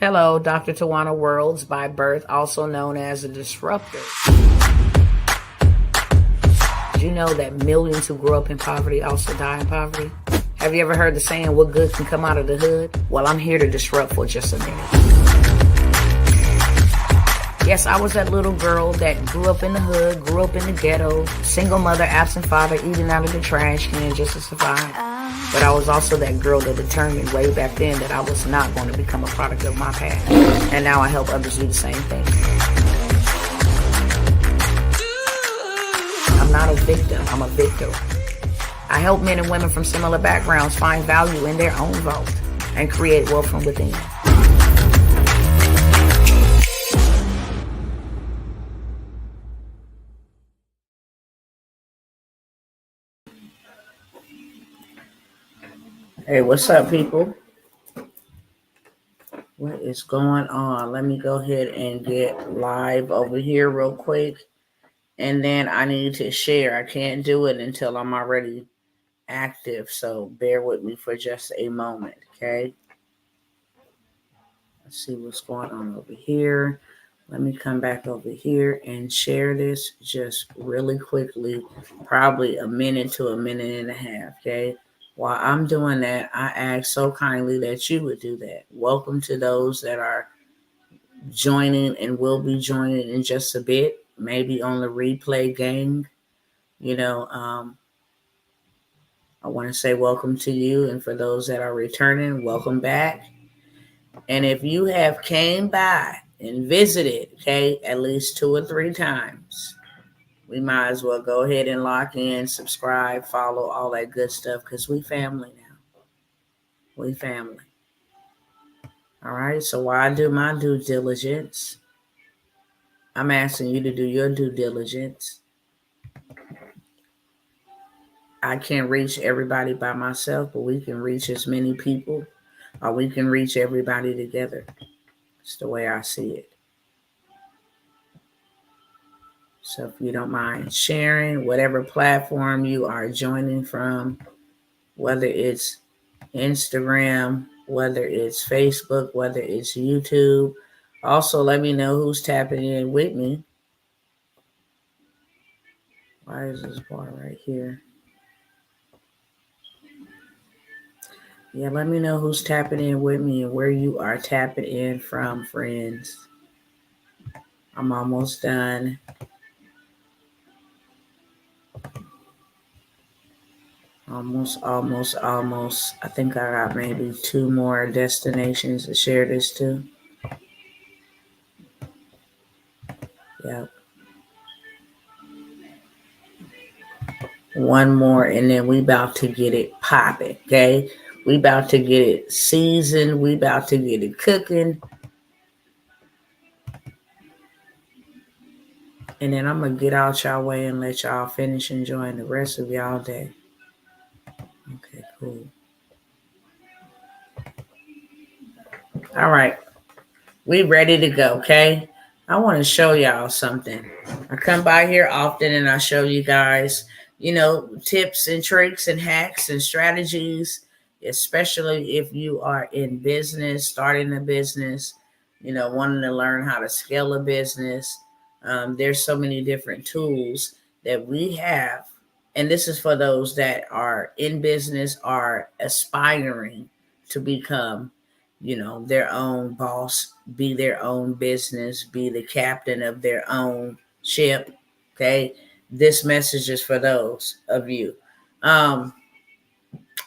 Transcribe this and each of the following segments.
Hello, Dr. Tawana Worlds by birth, also known as a disruptor. Did you know that millions who grow up in poverty also die in poverty? Have you ever heard the saying, what good can come out of the hood? Well, I'm here to disrupt for just a minute. Yes, I was that little girl that grew up in the hood, grew up in the ghetto, single mother, absent father, eating out of the trash can just to survive. But I was also that girl that determined way back then that I was not going to become a product of my past. And now I help others do the same thing. I'm not a victim, I'm a victor. I help men and women from similar backgrounds find value in their own vote and create wealth from within. Hey, what's up, people? What is going on? Let me go ahead and get live over here real quick. And then I need to share. I can't do it until I'm already active. So bear with me for just a moment, okay? Let's see what's going on over here. Let me come back over here and share this just really quickly, probably a minute to a minute and a half, okay? While I'm doing that, I ask so kindly that you would do that. Welcome to those that are joining and will be joining in just a bit, maybe on the replay gang. I want to say welcome to you. And for those that are returning, welcome back. And if you have came by and visited, okay, at least 2 or 3 times, we might as well go ahead and lock in, subscribe, follow, all that good stuff, because we family now. We family. All right, so while I do my due diligence, I'm asking you to do your due diligence. I can't reach everybody by myself, but we can reach as many people, or we can reach everybody together. It's the way I see it. So if you don't mind sharing whatever platform you are joining from, whether it's Instagram, whether it's Facebook, whether it's YouTube. Also, let me know who's tapping in with me. Why is this bar right here? Yeah, let me know who's tapping in with me and where you are tapping in from, friends. I'm almost done. Almost. I think I got maybe 2 more destinations to share this to. Yep. 1 more, and then we about to get it popping, okay? We about to get it seasoned. We about to get it cooking. And then I'm going to get out y'all way and let y'all finish enjoying the rest of y'all day. Okay, cool. All right. We ready to go, okay? I want to show y'all something. I come by here often and I show you guys, tips and tricks and hacks and strategies, especially if you are in business, starting a business, wanting to learn how to scale a business. There's so many different tools that we have. And this is for those that are in business, are aspiring to become, their own boss, be their own business, be the captain of their own ship. Okay. This message is for those of you. I'm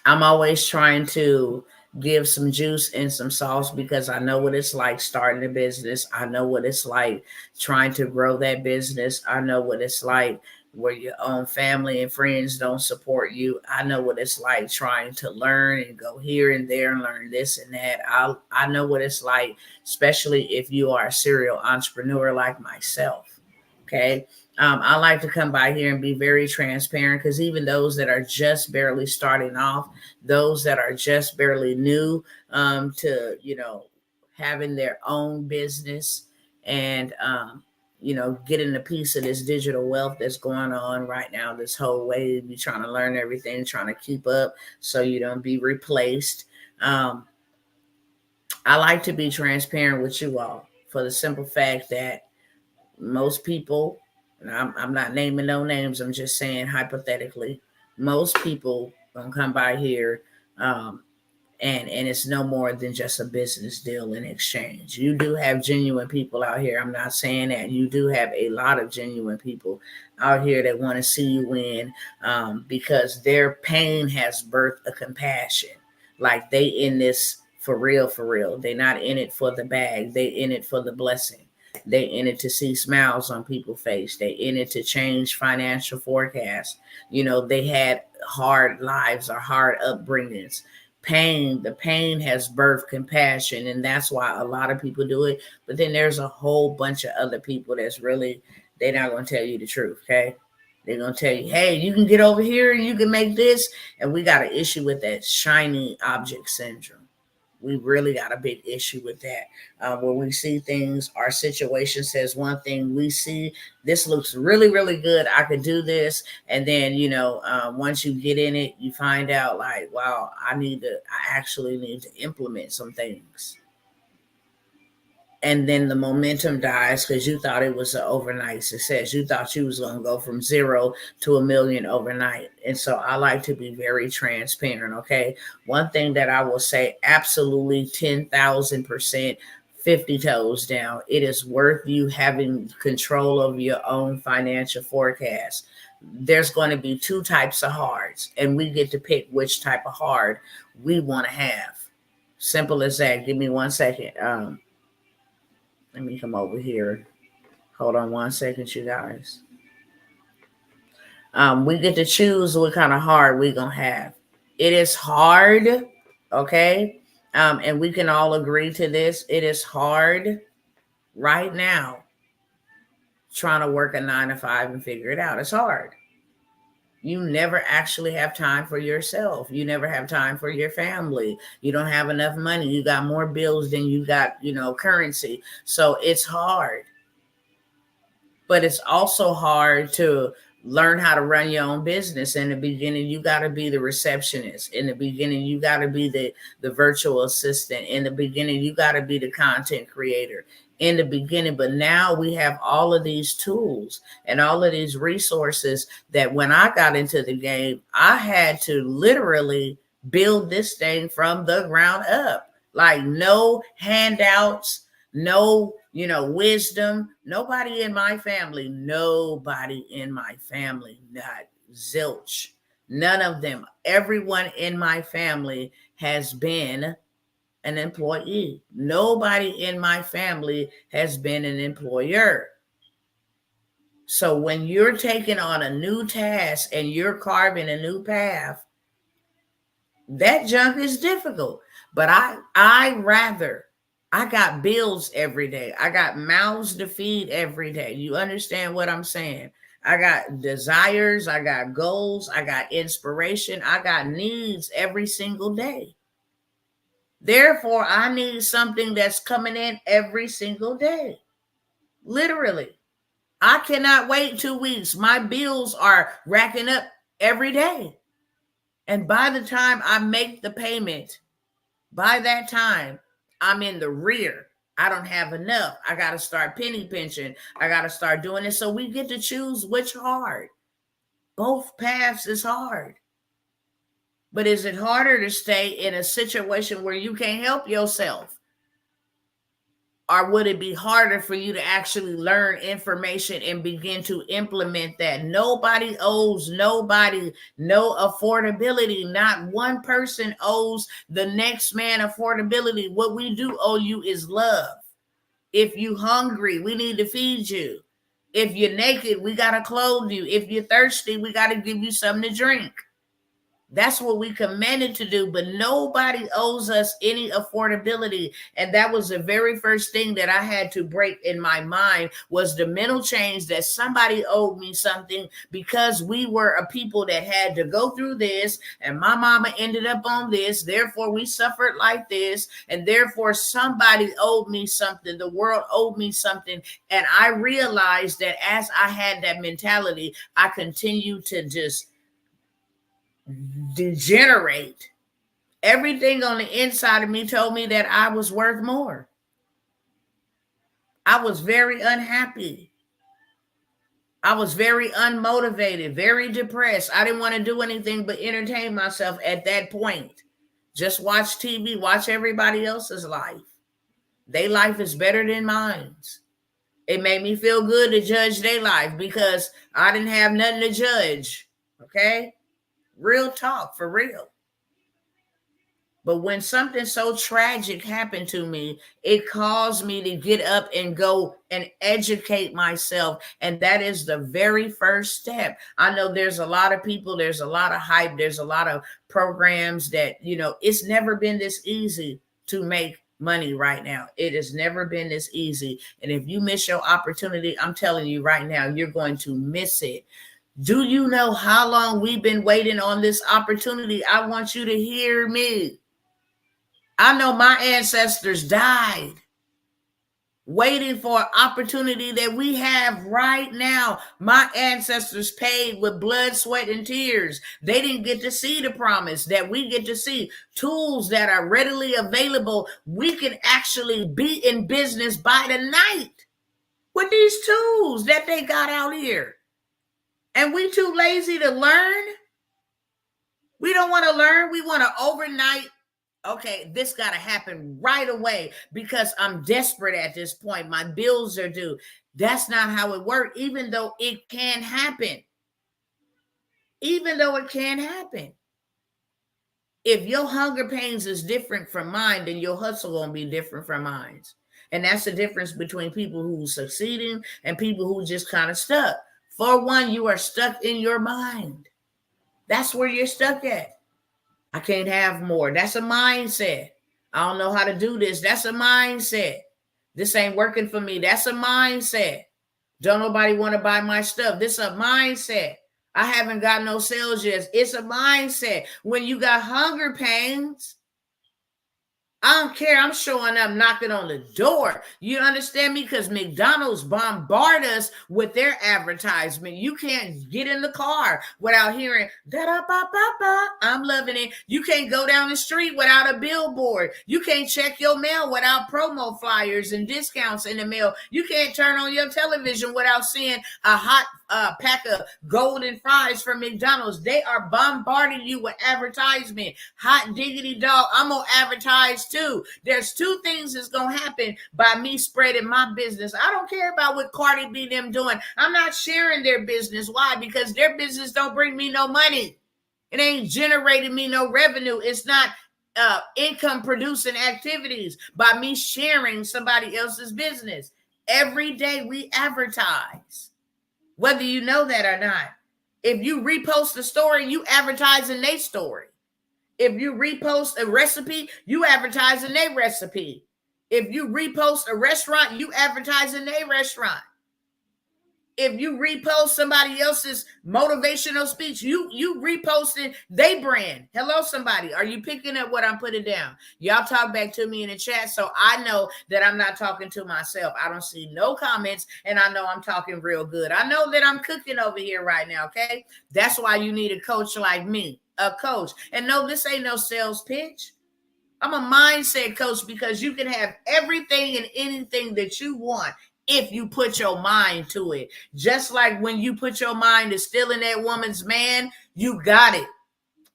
always trying to give some juice and some sauce because I know what it's like starting a business. I know what it's like trying to grow that business. I know what it's like where your own family and friends don't support you. I know what it's like trying to learn and go here and there and learn this and that. I know what it's like, especially if you are a serial entrepreneur like myself. Okay. I like to come by here and be very transparent because even those that are just barely starting off, those that are just barely new to, having their own business and, getting a piece of this digital wealth that's going on right now, this whole wave, you're trying to learn everything, trying to keep up so you don't be replaced. I I like to be transparent with you all for the simple fact that most people, and I'm not naming no names, I'm just saying hypothetically, most people gonna come by here, um, and it's no more than just a business deal in exchange. You do have genuine people out here. I'm not saying that. You do have a lot of genuine people out here that want to see you win, because their pain has birthed a compassion. Like they in this for real, for real. They not in it for the bag. They in it for the blessing. They in it to see smiles on people's face. They in it to change financial forecasts. You know, they had hard lives or hard upbringings. The pain has birthed compassion, and that's why a lot of people do it. But then there's a whole bunch of other people that's really, they're not going to tell you the truth. Okay, they're going to tell you, hey, you can get over here and you can make this. And we got an issue with that shiny object syndrome. We really got a big issue with that. When we see things, our situation says one thing, we see this looks really, really good. I could do this. And then, once you get in it, you find out like, wow, I actually need to implement some things. And then the momentum dies because you thought it was an overnight success. You thought you was going to go from 0 to 1 million overnight. And so I like to be very transparent, okay? One thing that I will say, absolutely 10,000%, 50 toes down, it is worth you having control of your own financial forecast. There's going to be 2 types of hards, and we get to pick which type of hard we want to have. Simple as that. Give me 1 second. Let me come over here. Hold on 1 second, you guys. We get to choose what kind of hard we gonna have. It is hard, okay? And we can all agree to this. It is hard right now trying to work a 9 to 5 and figure it out. It's hard. You never actually have time for yourself. You never have time for your family. You don't have enough money. You got more bills than you got, currency. So it's hard. But it's also hard to learn how to run your own business. In the beginning, you got to be the receptionist. In the beginning, you got to be the virtual assistant. In the beginning, you got to be the content creator. In the beginning, but now we have all of these tools and all of these resources that when I got into the game, I had to literally build this thing from the ground up. Like no handouts, no, wisdom. Nobody in my family, not zilch. None of them. Everyone in my family has been an employee. Nobody in my family has been an employer. So when you're taking on a new task and you're carving a new path, that junk is difficult. But I got bills every day. I got mouths to feed every day. You understand what I'm saying? I got desires, I got goals, I got inspiration, I got needs every single day. Therefore, I need something that's coming in every single day. Literally. I cannot wait 2 weeks. My bills are racking up every day. And by the time I make the payment, by that time, I'm in the rear. I don't have enough. I got to start penny pinching. I got to start doing it. So we get to choose which hard. Both paths is hard. But is it harder to stay in a situation where you can't help yourself? Or would it be harder for you to actually learn information and begin to implement that? Nobody owes nobody no affordability. Not one person owes the next man affordability. What we do owe you is love. If you hungry, we need to feed you. If you're naked, we got to clothe you. If you're thirsty, we got to give you something to drink. That's what we commanded to do, but nobody owes us any affordability. And that was the very first thing that I had to break in my mind, was the mental change that somebody owed me something, because we were a people that had to go through this, and my mama ended up on this. Therefore, we suffered like this, and therefore somebody owed me something. The world owed me something. And I realized that as I had that mentality, I continued to just degenerate Everything on the inside of me told me that I was worth more. I was very unhappy. I was very unmotivated, very depressed. I didn't want to do anything but entertain myself at that point. Just watch TV, watch everybody else's life. Their life is better than mine. It made me feel good to judge their life because I didn't have nothing to judge. Okay? Real talk, for real. But when something so tragic happened to me, it caused me to get up and go and educate myself. And that is the very first step. I know there's a lot of people, there's a lot of hype, there's a lot of programs that, it's never been this easy to make money right now. It has never been this easy. And if you miss your opportunity, I'm telling you right now, you're going to miss it. Do you know how long we've been waiting on this opportunity? I want you to hear me. I know my ancestors died waiting for an opportunity that we have right now. My ancestors paid with blood, sweat, and tears. They didn't get to see the promise that we get to see. Tools that are readily available. We can actually be in business by the night with these tools that they got out here. And we too lazy to learn. We don't want to learn. We want to overnight. Okay, this got to happen right away because I'm desperate at this point. My bills are due. That's not how it works, even though it can happen. Even though it can happen. If your hunger pains is different from mine, then your hustle going to be different from mine. And that's the difference between people who are succeeding and people who just kind of stuck. For one, you are stuck in your mind. That's where you're stuck at. I can't have more. That's a mindset. I don't know how to do this. That's a mindset. This ain't working for me. That's a mindset. Don't nobody want to buy my stuff. This is a mindset. I haven't got no sales yet. It's a mindset. When you got hunger pains, I don't care. I'm showing up, knocking on the door. You understand me? Because McDonald's bombard us with their advertisement. You can't get in the car without hearing da-da-ba-ba-ba. I'm loving it. You can't go down the street without a billboard. You can't check your mail without promo flyers and discounts in the mail. You can't turn on your television without seeing a hot pack of golden fries from McDonald's. They are bombarding you with advertisement. Hot diggity dog. I'm going to advertise too. There's two things that's going to happen by me spreading my business. I don't care about what Cardi B them doing. I'm not sharing their business. Why? Because their business don't bring me no money. It ain't generating me no revenue. It's not income producing activities by me sharing somebody else's business. Every day we advertise. Whether you know that or not. If you repost a story, you advertise in their story. If you repost a recipe, you advertise in their recipe. If you repost a restaurant, you advertise in their restaurant. If you repost somebody else's motivational speech, you reposting their brand. Hello, somebody. Are you picking up what I'm putting down? Y'all talk back to me in the chat so I know that I'm not talking to myself. I don't see no comments, and I know I'm talking real good. I know that I'm cooking over here right now, okay? That's why you need a coach like me, a coach. And no, this ain't no sales pitch. I'm a mindset coach because you can have everything and anything that you want if you put your mind to it. Just like when you put your mind to stealing that woman's man, you got it.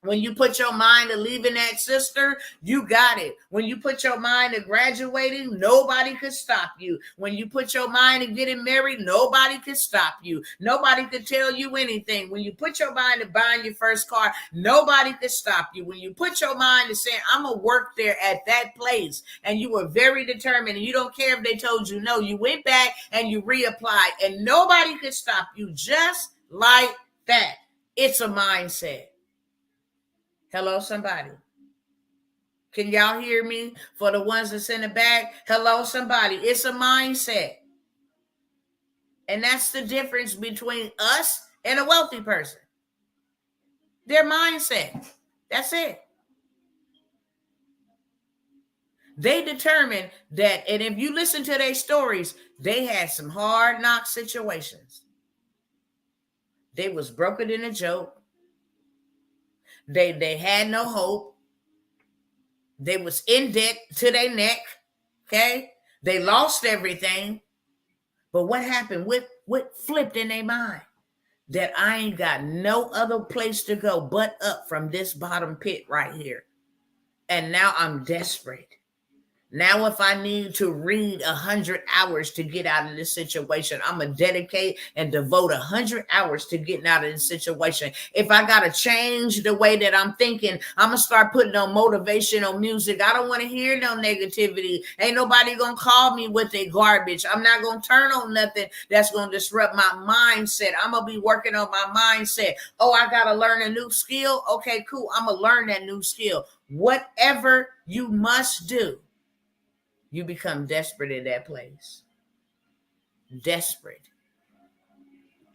When you put your mind to leaving that sister, you got it. When you put your mind to graduating, nobody could stop you. When you put your mind to getting married, nobody could stop you. Nobody could tell you anything. When you put your mind to buying your first car, nobody could stop you. When you put your mind to saying, I'm going to work there at that place, and you were very determined, and you don't care if they told you no, you went back and you reapplied, and nobody could stop you just like that. It's a mindset. Hello, somebody. Can y'all hear me? For the ones that's in the back, hello, somebody. It's a mindset. And that's the difference between us and a wealthy person. Their mindset. That's it. They determined that, and if you listen to their stories, they had some hard knock situations. They was broken in a joke. They had no hope. They was in debt to their neck. Okay. They lost everything. But what happened? What flipped in their mind? That I ain't got no other place to go but up from this bottom pit right here. And now I'm desperate. Now, if I need to read 100 hours to get out of this situation, I'm going to dedicate and devote 100 hours to getting out of this situation. If I got to change the way that I'm thinking, I'm going to start putting on motivational music. I don't want to hear no negativity. Ain't nobody going to call me with their garbage. I'm not going to turn on nothing that's going to disrupt my mindset. I'm going to be working on my mindset. Oh, I got to learn a new skill. Okay, cool. I'm going to learn that new skill. Whatever you must do, you become desperate in that place. Desperate.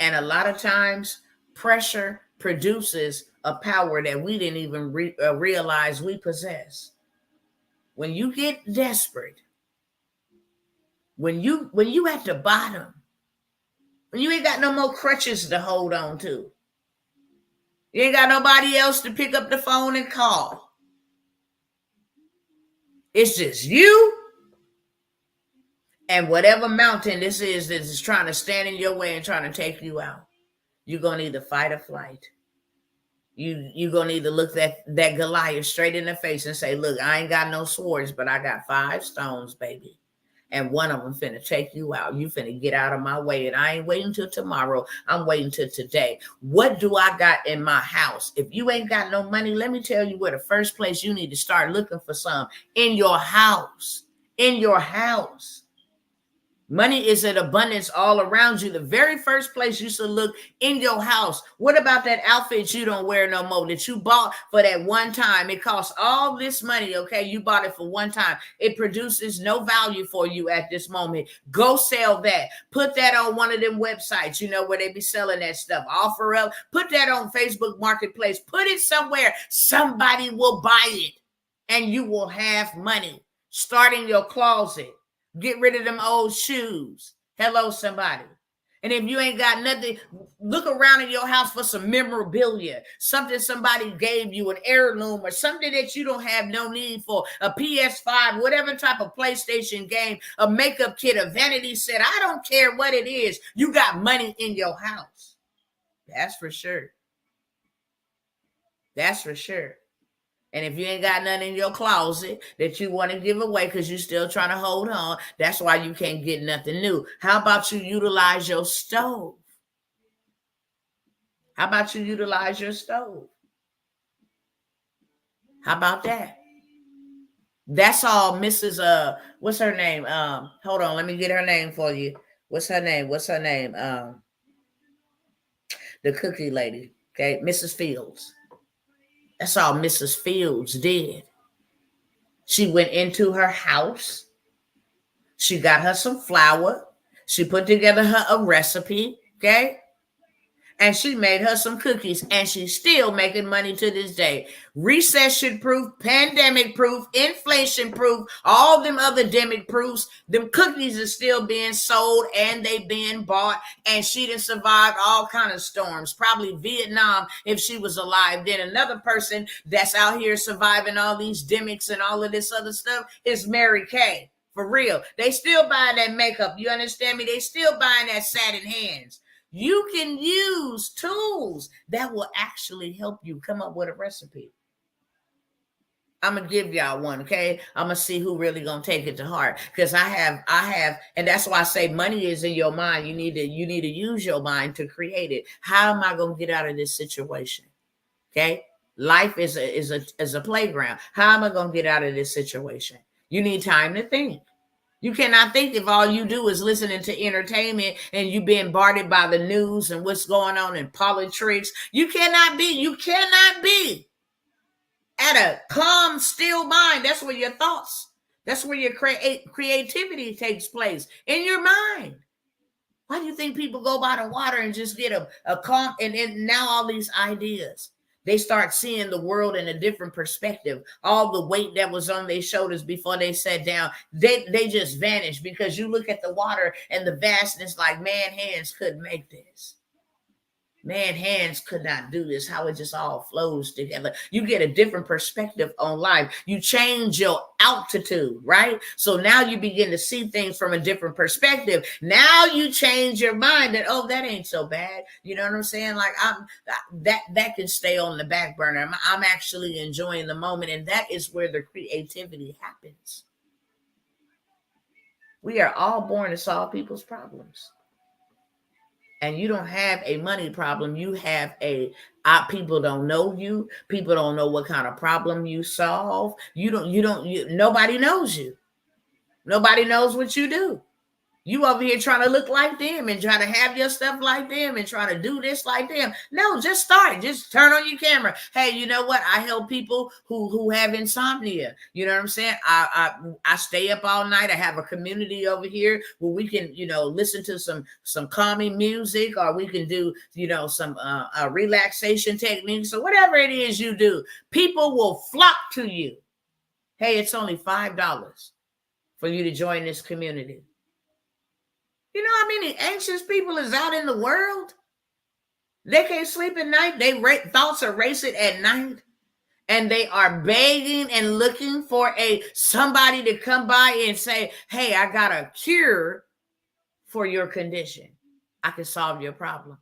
And a lot of times, pressure produces a power that we didn't even realize we possess. When you get desperate, when you at the bottom, when you ain't got no more crutches to hold on to, you ain't got nobody else to pick up the phone and call. It's just you and whatever mountain this is that is trying to stand in your way and trying to take you out. You're going to either fight or flight. You're going to either look that Goliath straight in the face and say, look, I ain't got no swords, but I got 5 stones, baby. And one of them finna take you out. You finna get out of my way. And I ain't waiting till tomorrow. I'm waiting till today. What do I got in my house? If you ain't got no money, let me tell you where the first place you need to start looking for some. In your house. In your house. Money is in abundance all around you. The very first place you should look in your house. What about that outfit you don't wear no more that you bought for that one time? It costs all this money, okay? You bought it for one time. It produces no value for you at this moment. Go sell that. Put that on one of them websites, where they be selling that stuff. Offer up. Put that on Facebook Marketplace. Put it somewhere. Somebody will buy it and you will have money. Start in your closet. Get rid of them old shoes. Hello, somebody. And if you ain't got nothing, look around in your house for some memorabilia, something somebody gave you, an heirloom or something that you don't have no need for, a PS5, whatever type of PlayStation game, a makeup kit, a vanity set. I don't care what it is. You got money in your house. That's for sure. That's for sure. And if you ain't got nothing in your closet that you want to give away because you're still trying to hold on, that's why you can't get nothing new. How about you utilize your stove? How about you utilize your stove? How about that? That's all Mrs. What's her name? Hold on, let me get her name for you. What's her name? The cookie lady. Okay, Mrs. Fields. That's all Mrs. Fields did. She went into her house. She got her some flour. She put together a recipe, okay? And she made her some cookies, and she's still making money to this day. Recession-proof, pandemic-proof, inflation-proof, all them other demic proofs. Them cookies are still being sold, and they being bought, and she done survived all kind of storms. Probably Vietnam if she was alive. Then another person that's out here surviving all these demics and all of this other stuff is Mary Kay. For real. They still buying that makeup. You understand me? They still buying that satin hands. You can use tools that will actually help you come up with a recipe. I'm going to give y'all one, okay? I'm going to see who really going to take it to heart. Because I have, and that's why I say money is in your mind. You need to use your mind to create it. How am I going to get out of this situation? Okay? Life is a playground. How am I going to get out of this situation? You need time to think. You cannot think if all you do is listening to entertainment and you being bombarded by the news and what's going on in politics. You cannot be at a calm, still mind. That's where your thoughts, that's where your creativity takes place, in your mind. Why do you think people go by the water and just get a calm, and now all these ideas? They start seeing the world in a different perspective. All the weight that was on their shoulders before they sat down, they just vanished, because you look at the water and the vastness like man hands couldn't make this. Man, hands could not do this, how it just all flows together. You get a different perspective on life. You change your altitude, right? So now you begin to see things from a different perspective. Now you change your mind that, oh, that ain't so bad. You know what I'm saying? Like that can stay on the back burner. I'm actually enjoying the moment, and that is where the creativity happens. We are all born to solve people's problems. And you don't have a money problem. You have people don't know you. People don't know what kind of problem you solve. Nobody knows you. Nobody knows what you do. You over here trying to look like them and trying to have your stuff like them and trying to do this like them. No, just start. Just turn on your camera. Hey, you know what? I help people who have insomnia. You know what I'm saying? I stay up all night. I have a community over here where we can, listen to some calming music, or we can do, some relaxation techniques, or whatever it is you do. People will flock to you. Hey, it's only $5 for you to join this community. You know how many anxious people is out in the world? They can't sleep at night. Thoughts are racing at night. And they are begging and looking for somebody to come by and say, hey, I got a cure for your condition. I can solve your problem.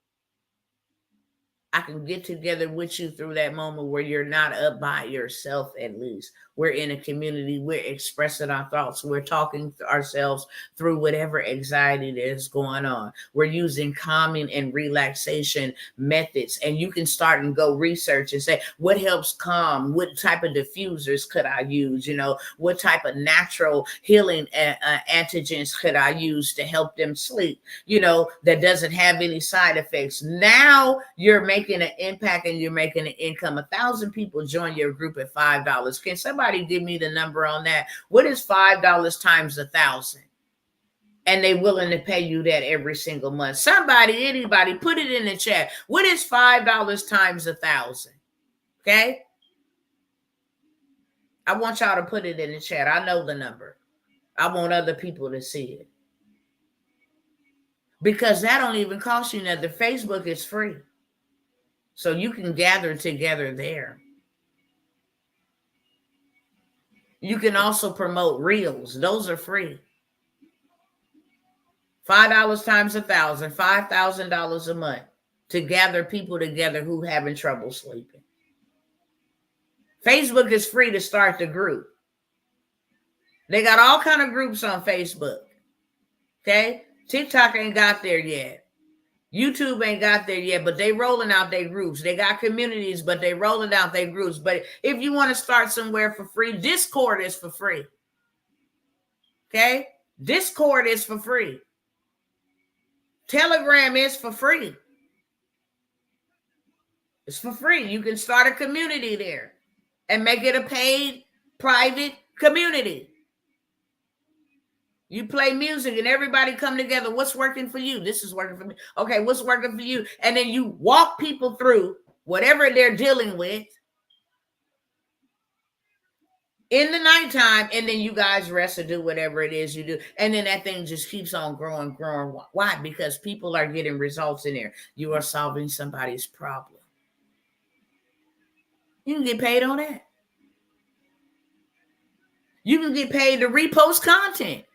I can get together with you through that moment where you're not up by yourself. At least we're in a community. We're expressing our thoughts. We're talking to ourselves through whatever anxiety that is going on. We're using calming and relaxation methods. And you can start and go research and say, what helps calm? What type of diffusers could I use? What type of natural healing antigens could I use to help them sleep? That doesn't have any side effects. Now you're making an impact and you're making an income. 1,000 people join your group at $5. Can somebody give me the number on that? What is $5 times 1,000? And they willing to pay you that every single month. Anybody, put it in the chat. What is $5 times 1,000? Okay. I want y'all to put it in the chat. I know the number. I want other people to see it. Because that don't even cost you nothing. Facebook is free. So you can gather together there. You can also promote reels. Those are free. $5 times 1,000, $5,000 a month to gather people together who having trouble sleeping. Facebook is free to start the group. They got all kind of groups on Facebook. Okay? TikTok ain't got there yet. YouTube ain't got there yet, but they rolling out their groups. They got communities, but they rolling out their groups. But if you want to start somewhere for free, Discord is for free. Okay? Discord is for free. Telegram is for free. It's for free. You can start a community there and make it a paid private community. You play music and everybody come together. What's working for you? This is working for me. Okay, what's working for you? And then you walk people through whatever they're dealing with in the nighttime, and then you guys rest or do whatever it is you do. And then that thing just keeps on growing. Why? Because people are getting results in there. You are solving somebody's problem. You can get paid on that. You can get paid to repost content.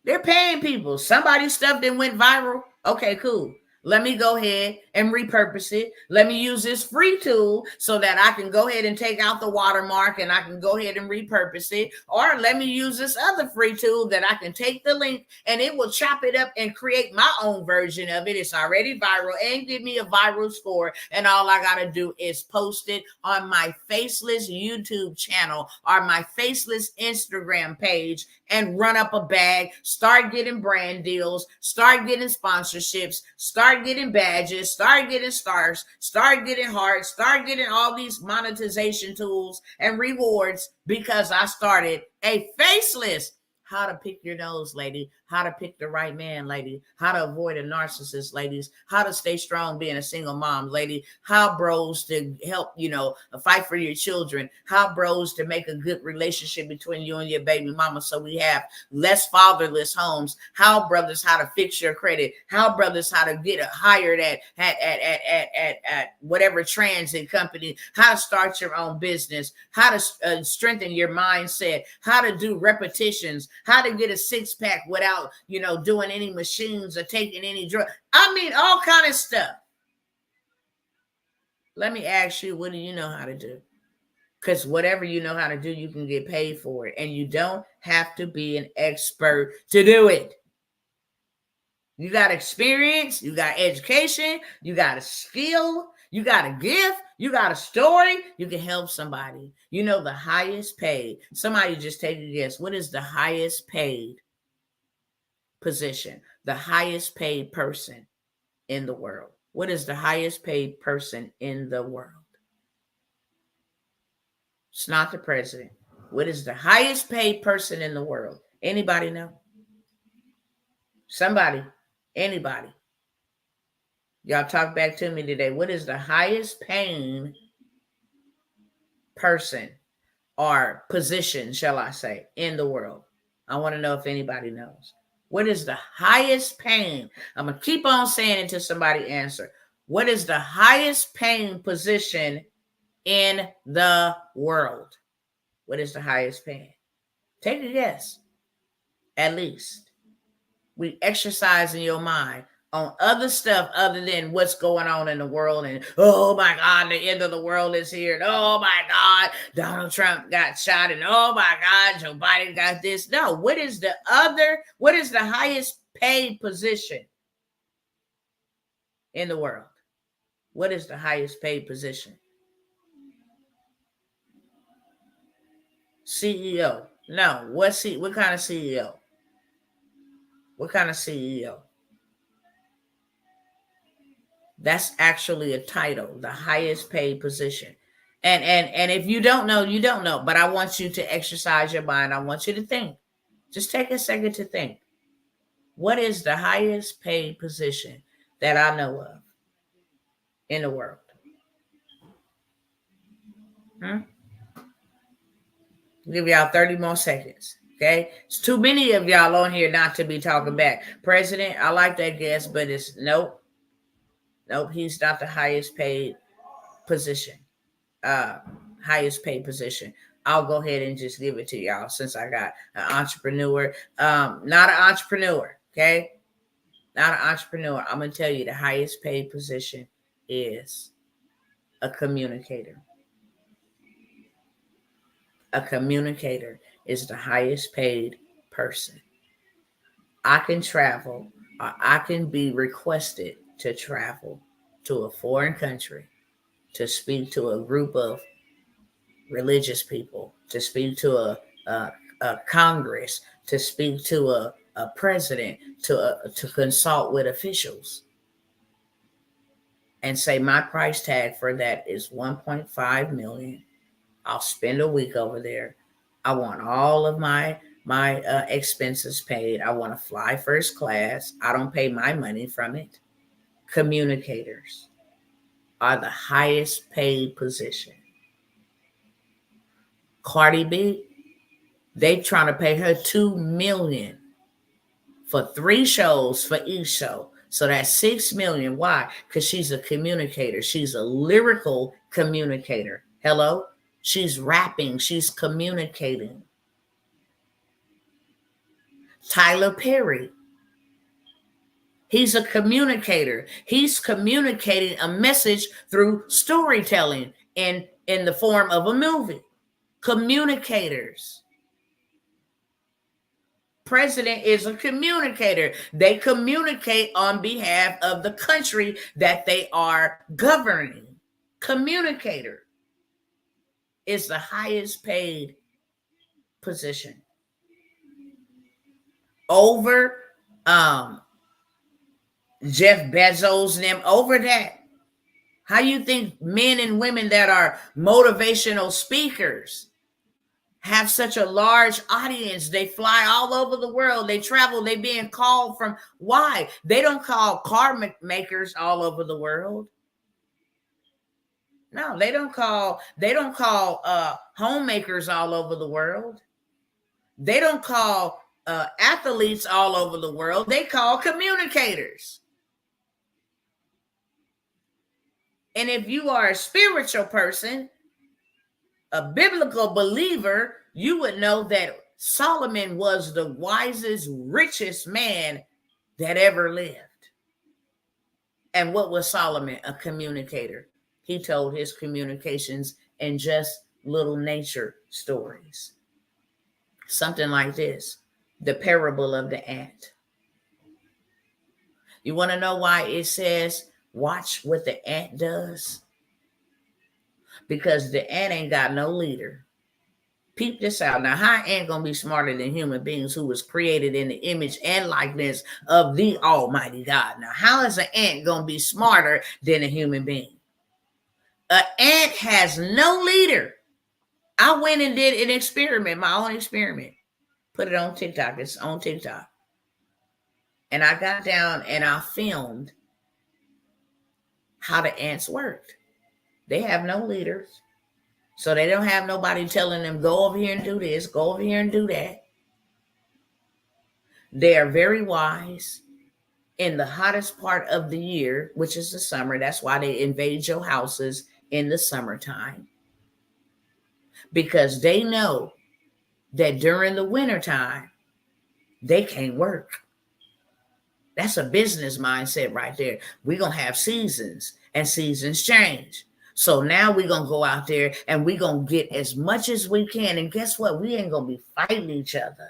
They're paying people. Somebody's stuff that went viral. Okay, cool. Let me go ahead and repurpose it. Let me use this free tool so that I can go ahead and take out the watermark and I can go ahead and repurpose it. Or let me use this other free tool that I can take the link and it will chop it up and create my own version of it. It's already viral and give me a viral score. And all I got to do is post it on my faceless YouTube channel or my faceless Instagram page and run up a bag, start getting brand deals, start getting sponsorships, start getting badges, start getting stars, start getting hearts, start getting all these monetization tools and rewards because I started a faceless. How to pick your nose, lady. how to pick the right man, lady, how to avoid a narcissist, ladies, how to stay strong being a single mom, lady, how bros to help, fight for your children, how bros to make a good relationship between you and your baby mama so we have less fatherless homes, how brothers how to fix your credit, how brothers how to get hired at whatever transit company, how to start your own business, how to strengthen your mindset, how to do repetitions, how to get a six-pack without doing any machines or taking any drug. I mean, all kind of stuff. Let me ask you, what do you know how to do? Because whatever you know how to do, you can get paid for it, and you don't have to be an expert to do it. You got experience, you got education, you got a skill, you got a gift, you got a story, you can help somebody. The highest paid. Somebody just take a guess. What is the highest paid position? The highest paid person in the world. What is the highest paid person in the world? It's not the president. What is the highest paid person in the world? Anybody know? Somebody. Anybody. Y'all talk back to me today. What is the highest paying person or position, shall I say, in the world? I want to know if anybody knows. What is the highest paying? I'm going to keep on saying it until somebody answer. What is the highest paying position in the world? What is the highest paying? Take a guess. At least. We exercise in your mind on other stuff other than what's going on in the world. And, oh my God, the end of the world is here. And, oh my God, Donald Trump got shot. And, oh my God, Joe Biden got this. No, what is the highest paid position in the world? What is the highest paid position? CEO. No, what kind of CEO? What kind of CEO? That's actually a title, the highest paid position. And if you don't know, you don't know. But I want you to exercise your mind. I want you to think. Just take a second to think. What is the highest paid position that I know of in the world? Give y'all 30 more seconds. Okay, it's too many of y'all on here not to be talking back. President, I like that guess, but it's nope, he's not the highest paid position. Highest paid position. I'll go ahead and just give it to y'all since I got an entrepreneur. Not an entrepreneur, okay? Not an entrepreneur. I'm gonna tell you the highest paid position is a communicator. A communicator is the highest paid person. I can travel, or I can be requested to travel to a foreign country to speak to a group of religious people, to speak to a Congress, to speak to a president, to consult with officials, and say my price tag for that is $1.5 million. I'll spend a week over there. I want all of my expenses paid. I want to fly first class. I don't pay my money from it. Communicators are the highest paid position. Cardi B, they trying to pay her $2 million for 3 shows for each show. So that's $6 million. Why? Because she's a communicator. She's a lyrical communicator. Hello? She's rapping. She's communicating. Tyler Perry. He's a communicator. He's communicating a message through storytelling in the form of a movie. Communicators. President is a communicator. They communicate on behalf of the country that they are governing. Communicator is the highest paid position. Over Jeff Bezos and them, over that. How you think men and women that are motivational speakers, have such a large audience. They fly all over the world. They travel. They being called from. Why? They don't call car makers all over the world. No, they don't call homemakers all over the world. They don't call athletes all over the world. They call communicators. And if you are a spiritual person, a biblical believer, you would know that Solomon was the wisest, richest man that ever lived. And what was Solomon? A communicator. He told his communications in just little nature stories. Something like this, the parable of the ant. You want to know why it says, watch what the ant does? Because the ant ain't got no leader. Peep this out. Now, how ant gonna be smarter than human beings who was created in the image and likeness of the Almighty God? Now, how is an ant gonna be smarter than a human being? An ant has no leader. I went and did an experiment, my own experiment. Put it on TikTok. It's on TikTok. And I got down and I filmed how the ants worked. They have no leaders. So they don't have nobody telling them, go over here and do this, go over here and do that. They are very wise in the hottest part of the year, which is the summer. That's why they invade your houses in the summertime. Because they know that during the wintertime, they can't work. That's a business mindset right there. We're going to have seasons and seasons change. So now we're going to go out there and we're going to get as much as we can. And guess what? We ain't going to be fighting each other.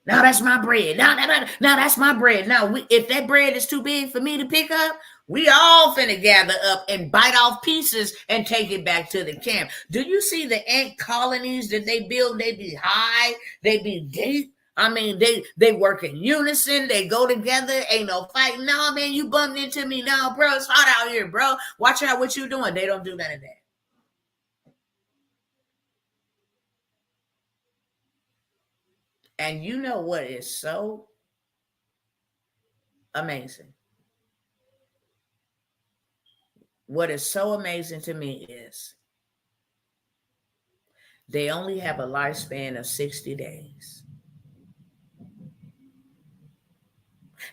Now that's my bread. Now that's my bread. Now, if that bread is too big for me to pick up, we all finna gather up and bite off pieces and take it back to the camp. Do you see the ant colonies that they build? They be high. They be deep. I mean, they work in unison. They go together. Ain't no fighting. No, man, you bumped into me. No, bro, it's hot out here, bro. Watch out what you doing. They don't do none of that. And you know what is so amazing? What is so amazing to me is they only have a lifespan of 60 days.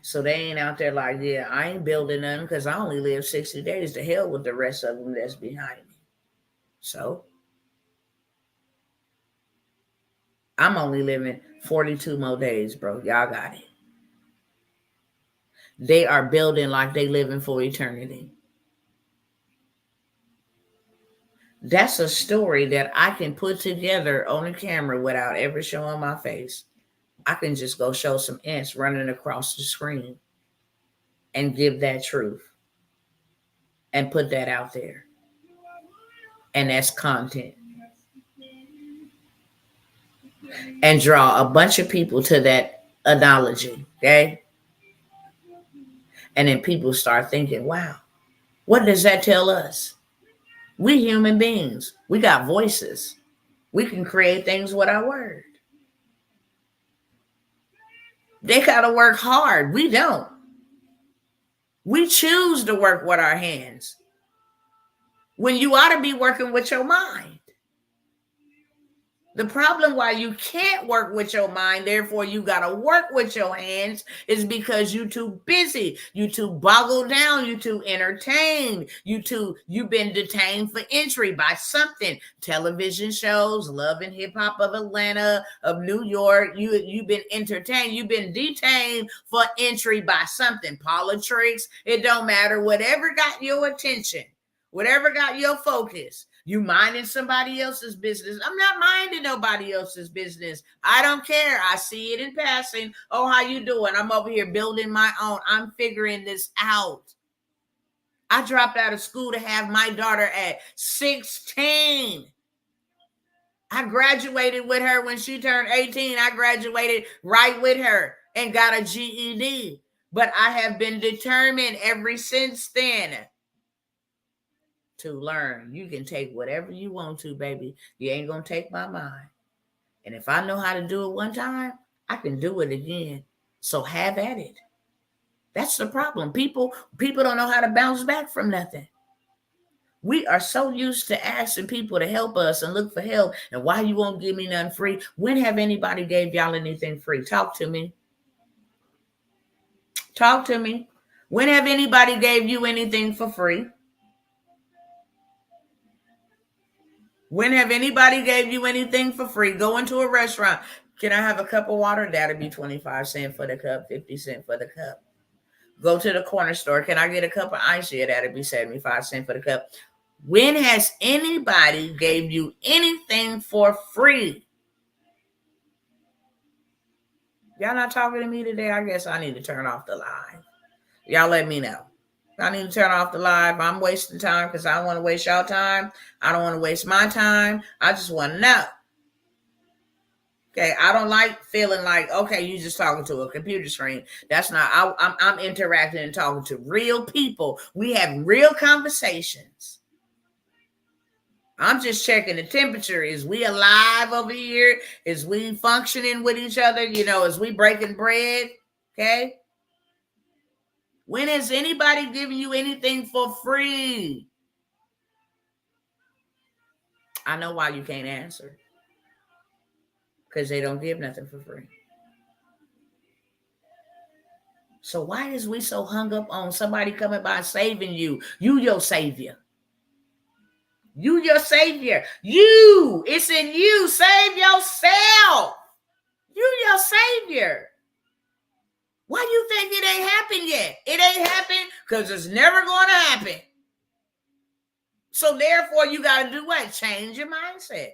So they ain't out there like, yeah, I ain't building nothing because I only live 60 days. To hell with the rest of them that's behind me. So I'm only living 42 more days, bro. Y'all got it. They are building like they living for eternity. That's a story that I can put together on a camera without ever showing my face. I can just go show some ants running across the screen and give that truth and put that out there. And that's content. And draw a bunch of people to that analogy, okay? And then people start thinking, wow, what does that tell us? We human beings. We got voices. We can create things with our word. They got to work hard. We don't. We choose to work with our hands when you ought to be working with your mind. The problem why you can't work with your mind, therefore you got to work with your hands, is because you too busy. You too boggled down. You too entertained. You've been detained for entry by something. Television shows, Love and Hip Hop of Atlanta, of New York. You've been entertained. You've been detained for entry by something. Politics, it don't matter. Whatever got your attention, whatever got your focus. You minding somebody else's business. I'm not minding nobody else's business. I don't care. I see it in passing. Oh, how you doing? I'm over here building my own. I'm figuring this out. I dropped out of school to have my daughter at 16. I graduated with her when she turned 18. I graduated right with her and got a GED. But I have been determined ever since then to learn. You can take whatever you want to, baby. You ain't gonna take my mind. And if I know how to do it one time, I can do it again. So have at it. That's the problem. People don't know how to bounce back from nothing. We are so used to asking people to help us and look for help. And why you won't give me nothing free? When have anybody gave y'all anything free? Talk to me. Talk to me. When have anybody gave you anything for free? When have anybody gave you anything for free? Go into a restaurant. Can I have a cup of water? That'll be 25 cents for the cup, 50 cents for the cup. Go to the corner store. Can I get a cup of ice? Yeah, that'll be 75 cents for the cup. When has anybody gave you anything for free? Y'all not talking to me today? I guess I need to turn off the live. Y'all let me know. I need to turn off the live. I'm wasting time because I don't want to waste y'all time. I don't want to waste my time. I just want to know. Okay, I don't like feeling like, okay, you just talking to a computer screen. That's not, I'm interacting and talking to real people. We have real conversations. I'm just checking the temperature. Is we alive over here? Is we functioning with each other? Is we breaking bread? Okay. When has anybody given you anything for free? I know why you can't answer. Because they don't give nothing for free. So why is we so hung up on somebody coming by saving you? You your savior. You your savior. You. It's in you. Save yourself. You your savior. Why do you think it ain't happened yet? It ain't happened because it's never going to happen. So therefore, you got to do what? Change your mindset.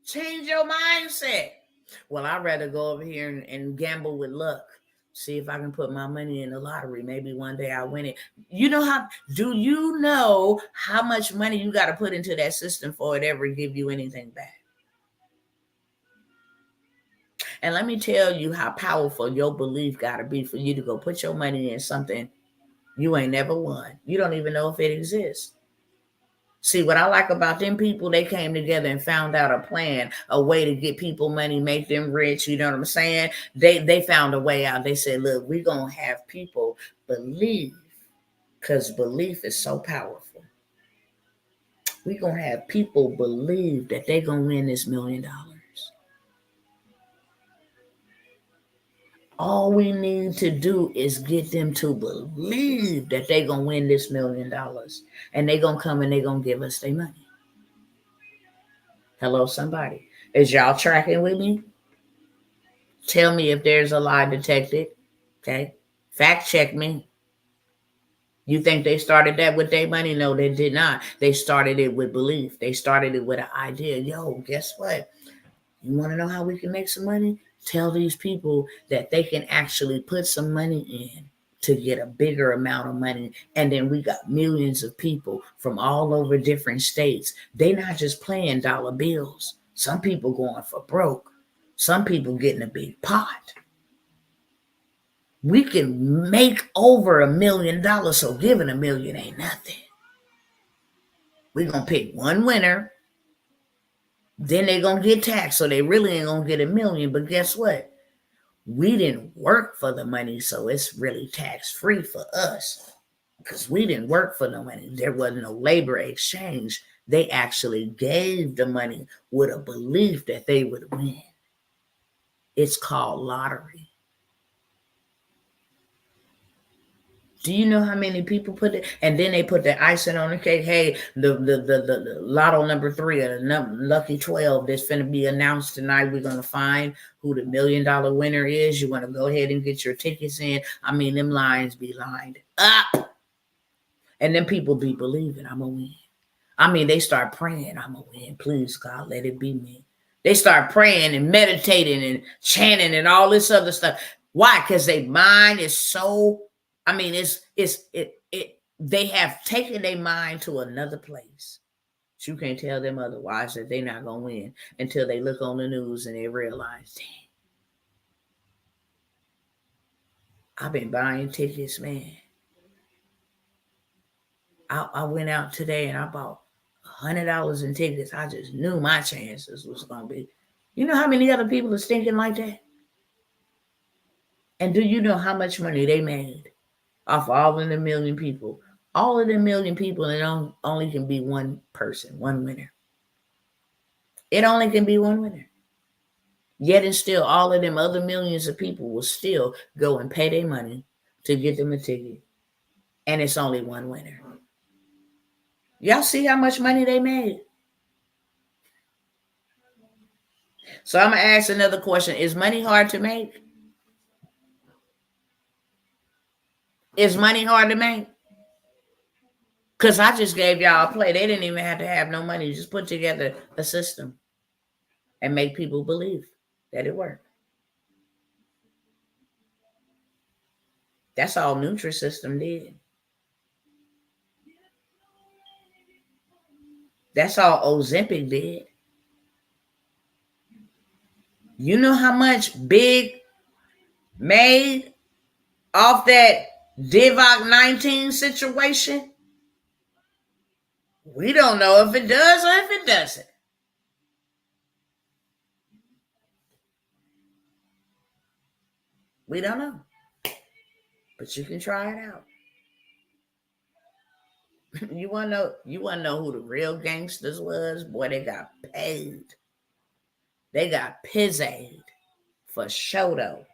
Change your mindset. Well, I'd rather go over here and gamble with luck. See if I can put my money in the lottery. Maybe one day I'll win it. Do you know how much money you got to put into that system for it ever give you anything back? And let me tell you how powerful your belief got to be for you to go put your money in something you ain't never won. You don't even know if it exists. See, what I like about them people, they came together and found out a plan, a way to get people money, make them rich. You know what I'm saying? They found a way out. They said, look, we're going to have people believe, because belief is so powerful. We're going to have people believe that they're going to win this $1 million. All we need to do is get them to believe that they're going to win this $1 million. And they're going to come and they're going to give us their money. Hello, somebody. Is y'all tracking with me? Tell me if there's a lie detected. Okay. Fact check me. You think they started that with their money? No, they did not. They started it with belief. They started it with an idea. Yo, guess what? You want to know how we can make some money? Tell these people that they can actually put some money in to get a bigger amount of money. And then we got millions of people from all over different states. They not just playing dollar bills. Some people going for broke. Some people getting a big pot. We can make over $1 million, so giving $1 million ain't nothing. We're going to pick one winner. Then they're going to get taxed, so they really ain't going to get $1 million. But guess what? We didn't work for the money, so it's really tax-free for us. Because we didn't work for the money. There wasn't no labor exchange. They actually gave the money with a belief that they would win. It's called lottery. Do you know how many people put it? And then they put the icing on the cake. Hey, the lotto number 3 or the lucky 12 that's going to be announced tonight. We're going to find who the $1 million winner is. You want to go ahead and get your tickets in. I mean, them lines be lined up. And then people be believing I'm going to win. I mean, they start praying, I'm going to win. Please, God, let it be me. They start praying and meditating and chanting and all this other stuff. Why? Because their mind is so... I mean, they have taken their mind to another place. But you can't tell them otherwise that they're not going to win until they look on the news and they realize, dang, I've been buying tickets, man. I went out today and I bought $100 in tickets. I just knew my chances was going to be. You know how many other people are thinking like that? And do you know how much money they made off all of the million people? All of the million people, and only can be one person, one winner. It only can be one winner. Yet and still, all of them other millions of people will still go and pay their money to get them a ticket. And it's only one winner. Y'all see how much money they made? So I'm going to ask another question. Is money hard to make? Is money hard to make? Because I just gave y'all a play. They didn't even have to have no money. Just put together a system and make people believe that it worked. That's all Nutrisystem did. That's all Ozempic did. You know how much Big made off that Divock 19 situation? We don't know if it does or if it doesn't. We don't know. But you can try it out. You wanna know who the real gangsters was? Boy, they got paid. They got pizzed for show though.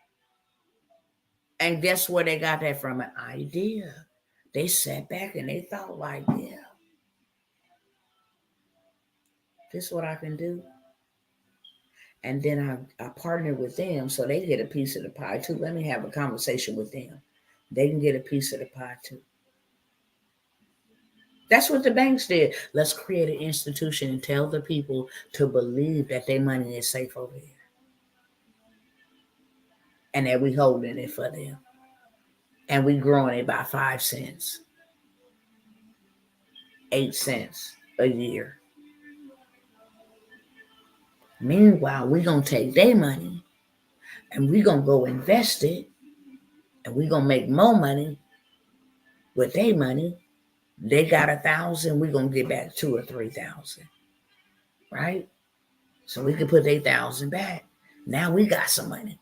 And guess where they got that from? An idea. They sat back and they thought like, yeah, this is what I can do. And then I partnered with them so they get a piece of the pie too. Let me have a conversation with them. They can get a piece of the pie too. That's what the banks did. Let's create an institution and tell the people to believe that their money is safe over here. And that we holding it for them. And we growing it by 5 cents. 8 cents a year. Meanwhile, we're going to take their money and we're going to go invest it and we're going to make more money with their money. They got 1,000, we're going to get back 2,000 or 3,000. Right? So we can put 8,000 back. Now we got some money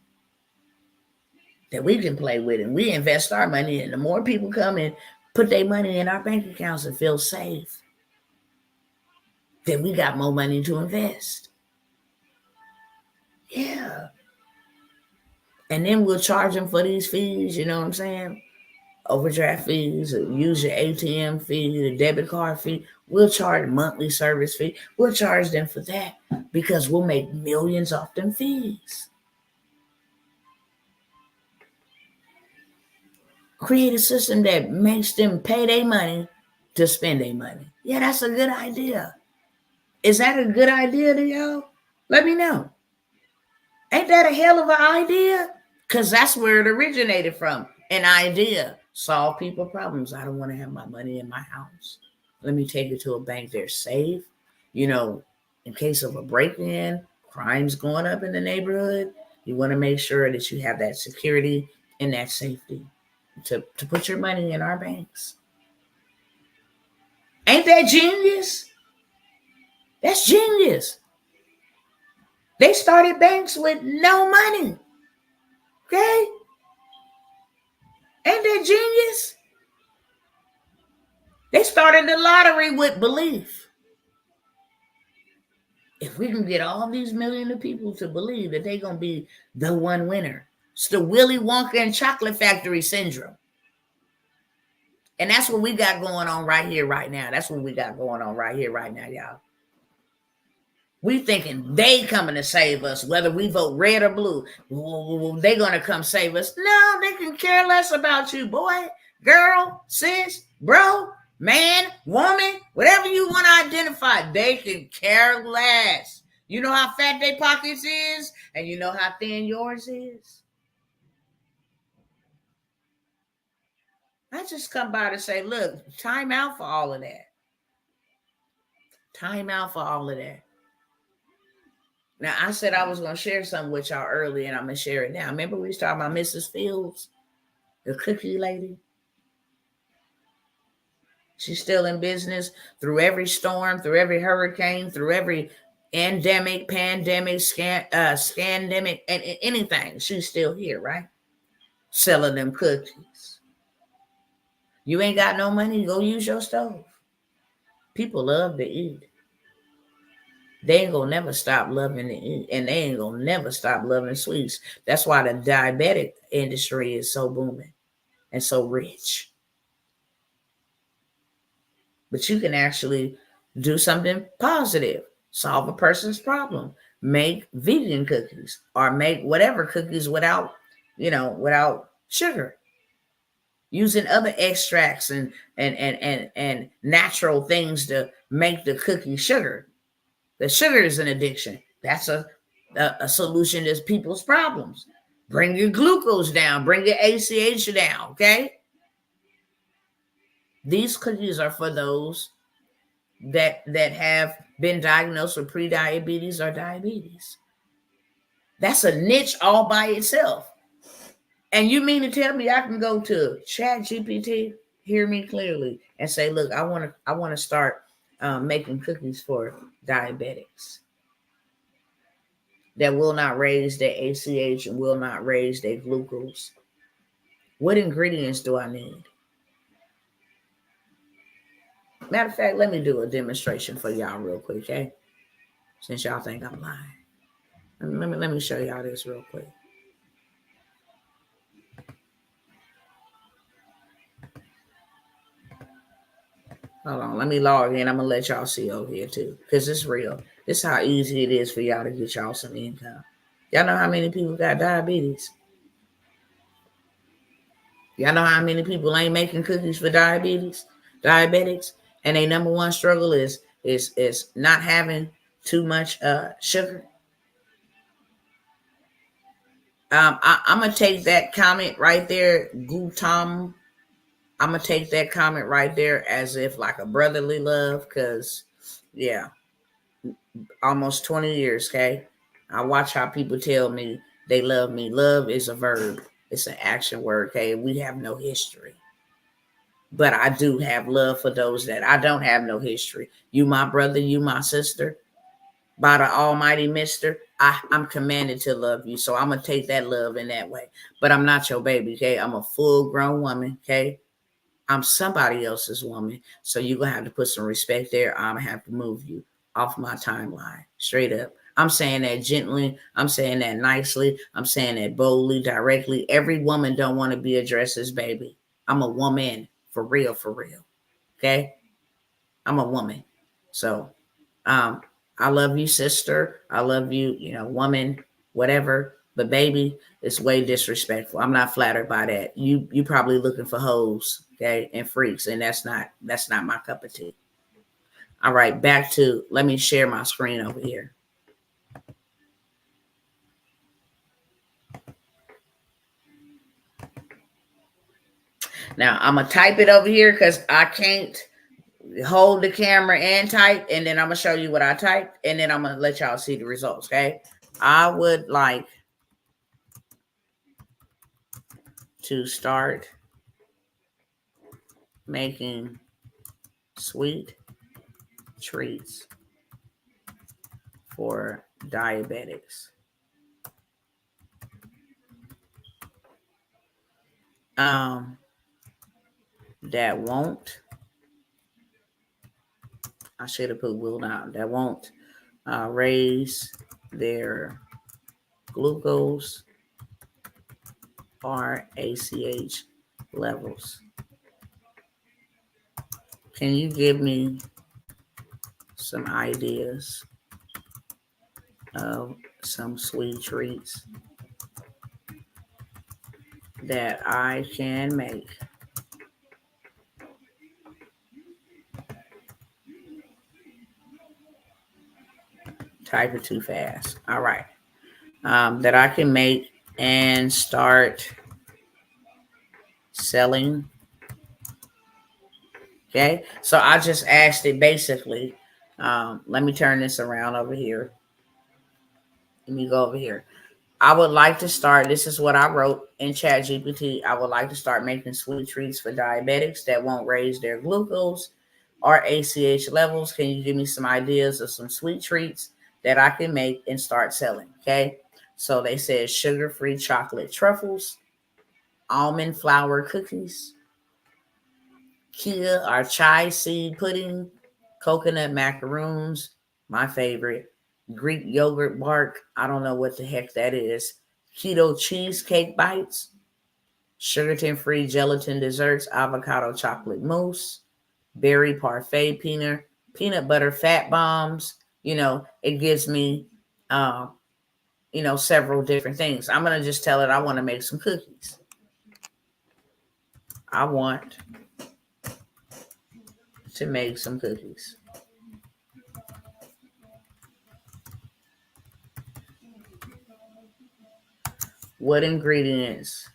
that we can play with, and we invest our money, and the more people come and put their money in our bank accounts and feel safe, then we got more money to invest. Yeah. And then we'll charge them for these fees, you know what I'm saying? Overdraft fees, or use your ATM fee, the debit card fee. We'll charge monthly service fee. We'll charge them for that because we'll make millions off them fees. Create a system that makes them pay their money to spend their money. Yeah, that's a good idea. Is that a good idea to y'all? Let me know. Ain't that a hell of an idea? Because that's where it originated from. An idea. Solve people problems. I don't want to have my money in my house. Let me take it to a bank. They're safe. You know, in case of a break-in, crime's going up in the neighborhood. You want to make sure that you have that security and that safety to put your money in our banks. Ain't that genius? That's genius. They started banks with no money. Okay? Ain't that genius? They started the lottery with belief. If we can get all these millions of people to believe that they're going to be the one winner, it's the Willy Wonka and Chocolate Factory syndrome. And that's what we got going on right here, right now. That's what we got going on right here, right now, y'all. We thinking they coming to save us, whether we vote red or blue. They going to come save us. No, they can care less about you, boy, girl, sis, bro, man, woman, whatever you want to identify. They can care less. You know how fat their pockets is, and you know how thin yours is. I just come by to say, look, time out for all of that. Time out for all of that. Now, I said I was going to share something with y'all earlier, and I'm going to share it now. Remember we was talking about Mrs. Fields, the cookie lady? She's still in business through every storm, through every hurricane, through every endemic, pandemic, scandemic, and anything. She's still here, right? Selling them cookies. You ain't got no money, go use your stove. People love to eat. They ain't gonna never stop loving to eat, and they ain't gonna never stop loving sweets. That's why the diabetic industry is so booming and so rich. But you can actually do something positive, solve a person's problem, make vegan cookies or make whatever cookies without, without sugar, using other extracts and natural things to make the cookie sugar. The sugar is an addiction. That's a solution to people's problems. Bring your glucose down, bring your ACH down, okay? These cookies are for those that have been diagnosed with pre-diabetes or diabetes. That's a niche all by itself. And you mean to tell me I can go to ChatGPT, hear me clearly, and say, look, I want to start making cookies for diabetics that will not raise their ACH and will not raise their glucose. What ingredients do I need? Matter of fact, let me do a demonstration for y'all real quick, okay? Since y'all think I'm lying. Let me show y'all this real quick. Hold on, let me log in. I'm gonna let y'all see over here too, because it's real. This is how easy it is for y'all to get y'all some income. Y'all know how many people got diabetes? Y'all know how many people ain't making cookies for diabetics, and their number one struggle is not having too much sugar. I'm gonna take that comment right there, Gutam. I'm gonna take that comment right there as if like a brotherly love, because yeah, almost 20 years, okay? I watch how people tell me they love me. Love is a verb. It's an action word, okay? We have no history. But I do have love for those that I don't have no history. You my brother, you my sister. By the almighty mister, I'm commanded to love you. So I'm going to take that love in that way. But I'm not your baby, okay? I'm a full-grown woman, okay? I'm somebody else's woman. So you're going to have to put some respect there. I'm going to have to move you off my timeline. Straight up. I'm saying that gently. I'm saying that nicely. I'm saying that boldly, directly. Every woman don't want to be addressed as baby. I'm a woman. For real, for real. Okay? I'm a woman. So, I love you, sister. I love you, woman, whatever. But baby, it's way disrespectful. I'm not flattered by that. You probably looking for hoes, okay, and freaks, and that's not my cup of tea. All right, let me share my screen over here. Now I'm gonna type it over here because I can't hold the camera and type, and then I'm gonna show you what I typed, and then I'm gonna let y'all see the results. Okay, I would like to start making sweet treats for diabetics. That won't, I should have put will not, that won't raise their glucose or ACH levels. Can you give me some ideas of some sweet treats that I can make? Type it too fast. All right. That I can make and start selling. Okay. So I just asked it basically. Let me turn this around over here. Let me go over here. I would like to start, this is what I wrote in ChatGPT. I would like to start making sweet treats for diabetics that won't raise their glucose or ACH levels. Can you give me some ideas of some sweet treats that I can make and start selling? Okay. So they said sugar-free chocolate truffles, almond flour cookies, Kia or chai seed pudding, coconut macaroons, my favorite, Greek yogurt bark, I don't know what the heck that is, keto cheesecake bites, sugarton-free gelatin desserts, avocado chocolate mousse, berry parfait peanut butter fat bombs. It gives me, several different things. I'm going to just tell it I want to make some cookies. I want to make some cookies. What ingredients?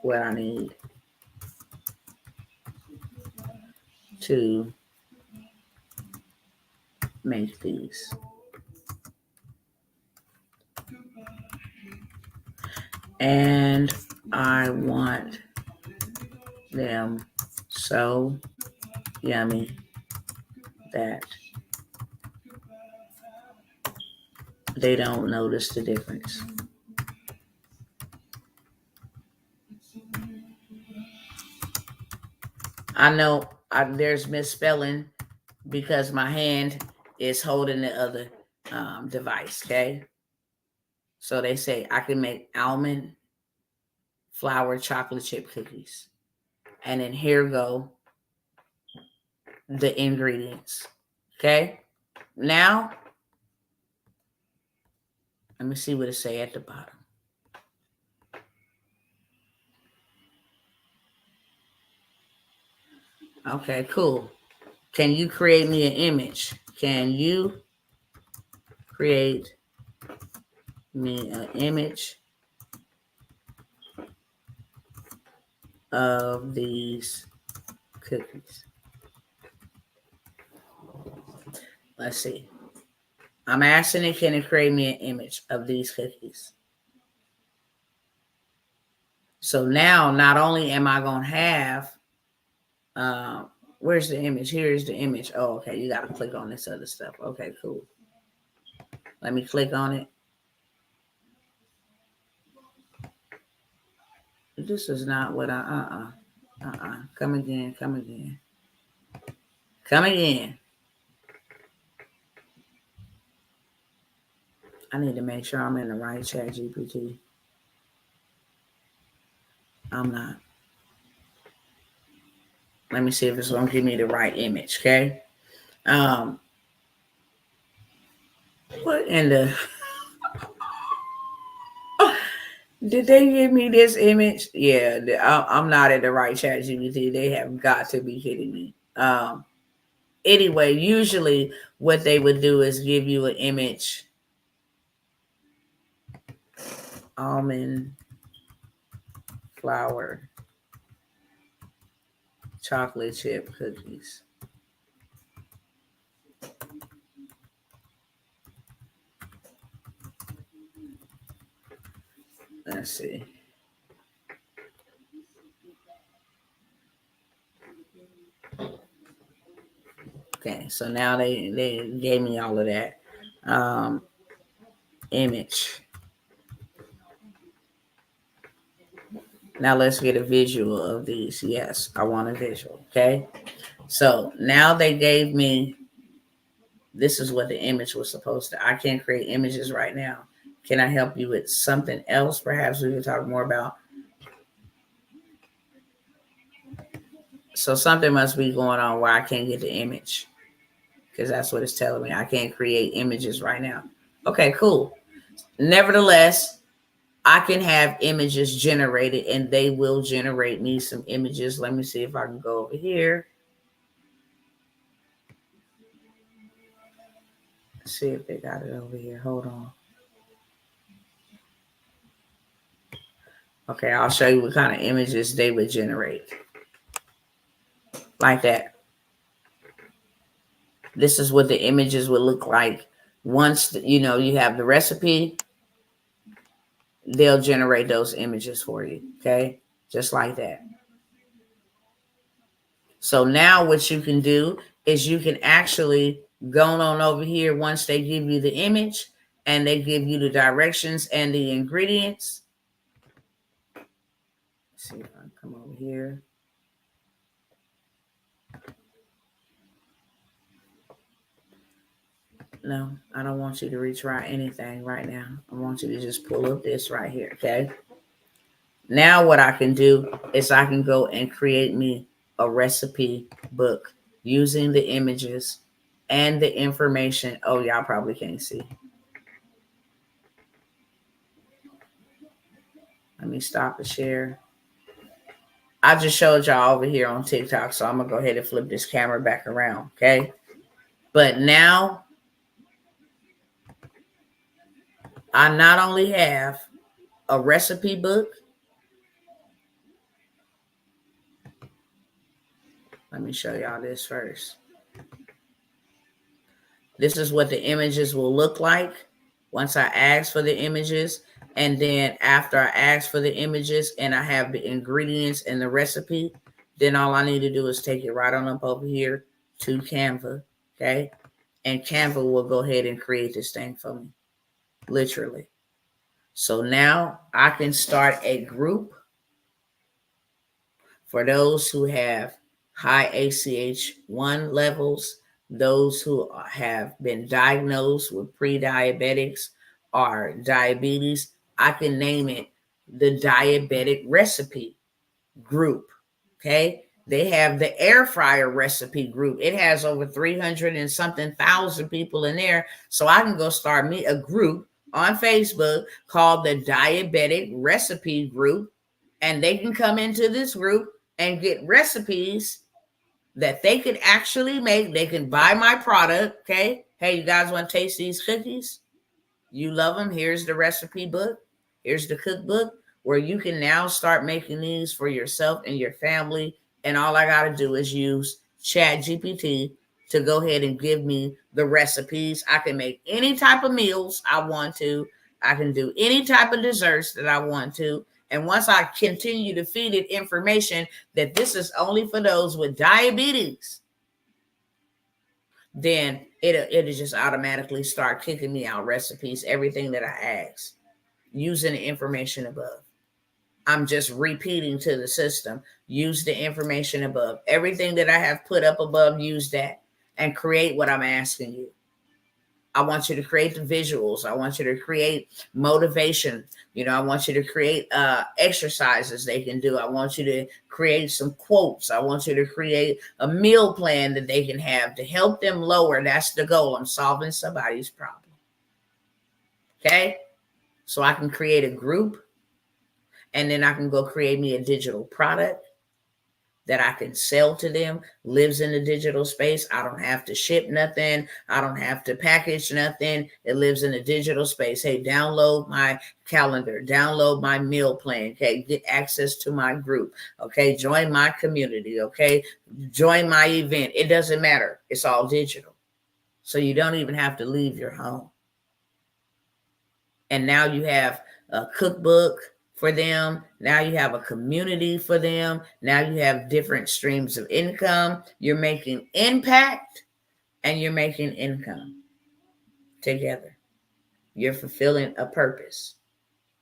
What I need to make these. And I want them so yummy that they don't notice the difference. I know there's misspelling because my hand is holding the other device, okay? So they say I can make almond flour chocolate chip cookies. And then here go the ingredients, okay? Now, let me see what it say at the bottom. Okay, cool. Can you create me an image? Can you create me an image of these cookies? Let's see. I'm asking it, can it create me an image of these cookies? So now, not only am I going to have, where's the image? Here's the image. Oh, okay. You got to click on this other stuff. Okay, cool. Let me click on it. This is not what I, Come again. Come again. I need to make sure I'm in the right ChatGPT. I'm not. Let me see if it's going to give me the right image, okay? What in the... Did they give me this image? Yeah, I'm not at the right ChatGPT. They have got to be kidding me. Anyway, usually what they would do is give you an image. Almond flour chocolate chip cookies. Let's see. Okay, so now they gave me all of that. Image. Now let's get a visual of these. Yes, I want a visual. Okay. So now they gave me, this is what the image was supposed to. I can't create images right now. Can I help you with something else? Perhaps we can talk more about. So something must be going on where I can't get the image, because that's what it's telling me. I can't create images right now. Okay, cool. Nevertheless, I can have images generated and they will generate me some images. Let me see if I can go over here. Let's see if they got it over here. Hold on. Okay, I'll show you what kind of images they would generate. Like that. This is what the images would look like Once you know you have the recipe, they'll generate those images for you. Okay, just like that. So now what you can do is you can actually go on over here once they give you the image and they give you the directions and the ingredients. Let's see if I can come over here. No, I don't want you to retry anything right now. I want you to just pull up this right here, okay? Now what I can do is I can go and create me a recipe book using the images and the information. Oh, y'all probably can't see. Let me stop the share. I just showed y'all over here on TikTok, so I'm going to go ahead and flip this camera back around, okay? But now I not only have a recipe book. Let me show y'all this first. This is what the images will look like once I ask for the images. And then after I ask for the images and I have the ingredients and the recipe, then all I need to do is take it right on up over here to Canva, okay? And Canva will go ahead and create this thing for me, literally. So now I can start a group for those who have high ACH1 levels, those who have been diagnosed with pre-diabetics or diabetes. I can name it the diabetic recipe group, okay? They have the air fryer recipe group. It has over 300 and something thousand people in there. So I can go start me a group on Facebook called the diabetic recipe group. And they can come into this group and get recipes that they could actually make. They can buy my product, okay? Hey, you guys want to taste these cookies? You love them. Here's the recipe book. Here's the cookbook where you can now start making these for yourself and your family. And all I got to do is use ChatGPT to go ahead and give me the recipes. I can make any type of meals I want to. I can do any type of desserts that I want to. And once I continue to feed it information that this is only for those with diabetes, then it'll just automatically start kicking me out recipes, everything that I ask, using the information above. I'm just repeating to the system, use the information above. Everything that I have put up above, use that and create what I'm asking you. I want you to create the visuals. I want you to create motivation. You know, I want you to create exercises they can do. I want you to create some quotes. I want you to create a meal plan that they can have to help them lower. That's the goal. I'm solving somebody's problem. Okay? So I can create a group and then I can go create me a digital product that I can sell to them, lives in the digital space. I don't have to ship nothing. I don't have to package nothing. It lives in the digital space. Hey, download my calendar, download my meal plan. Okay, get access to my group. Okay, join my community. Okay, join my event. It doesn't matter. It's all digital. So you don't even have to leave your home. And now you have a cookbook for them. Now you have a community for them. Now you have different streams of income. You're making impact and you're making income together. You're fulfilling a purpose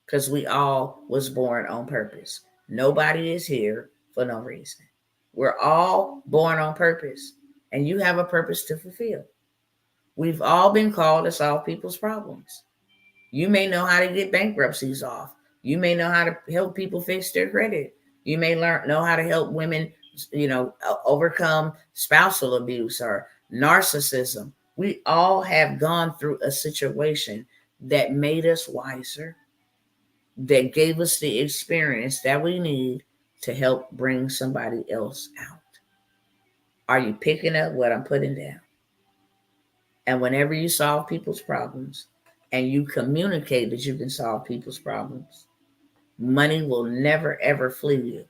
because we all was born on purpose. Nobody is here for no reason. We're all born on purpose and you have a purpose to fulfill. We've all been called to solve people's problems. You may know how to get bankruptcies off. You may know how to help people fix their credit. You may know how to help women, overcome spousal abuse or narcissism. We all have gone through a situation that made us wiser, that gave us the experience that we need to help bring somebody else out. Are you picking up what I'm putting down? And whenever you solve people's problems and you communicate that you can solve people's problems, money will never, ever flee you.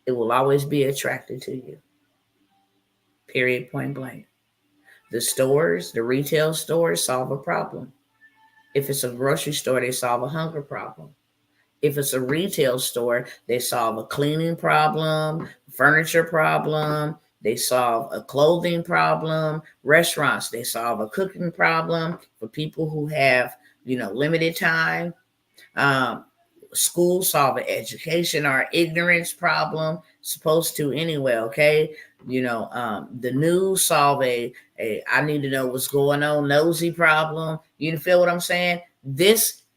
It will always be attracted to you. Period, point blank. The stores, the retail stores solve a problem. If it's a grocery store, they solve a hunger problem. If it's a retail store, they solve a cleaning problem, furniture problem, they solve a clothing problem. Restaurants, they solve a cooking problem for people who have, limited time. Um, Schools solve an education or ignorance problem, supposed to anyway, okay? The news solve a I need to know what's going on, nosy problem. You feel what I'm saying?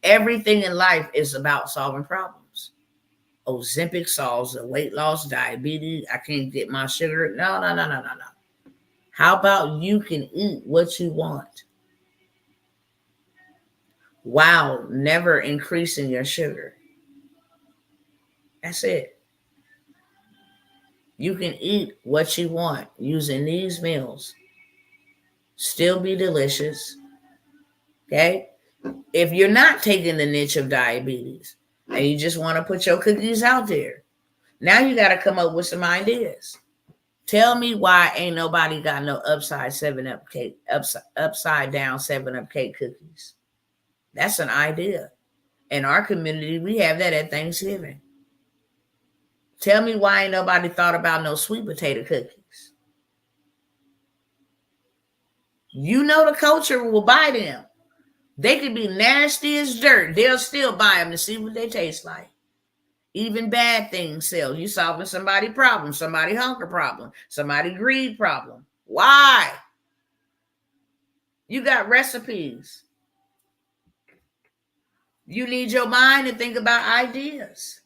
Everything in life is about solving problems. Ozempic solves the weight loss, diabetes. I can't get my sugar. No, no, no, no, no, no. How about you can eat what you want while never increasing your sugar? That's it. You can eat what you want using these meals. Still be delicious. Okay? If you're not taking the niche of diabetes and you just want to put your cookies out there, now you got to come up with some ideas. Tell me why ain't nobody got no upside 7-Up cake, upside down 7-Up cake cookies. That's an idea. In our community, we have that at Thanksgiving. Tell me why ain't nobody thought about no sweet potato cookies. The culture will buy them. They could be nasty as dirt. They'll still buy them to see what they taste like. Even bad things sell. You solving somebody's problem, somebody's hunger problem, somebody's greed problem. Why? You got recipes. You need your mind to think about ideas.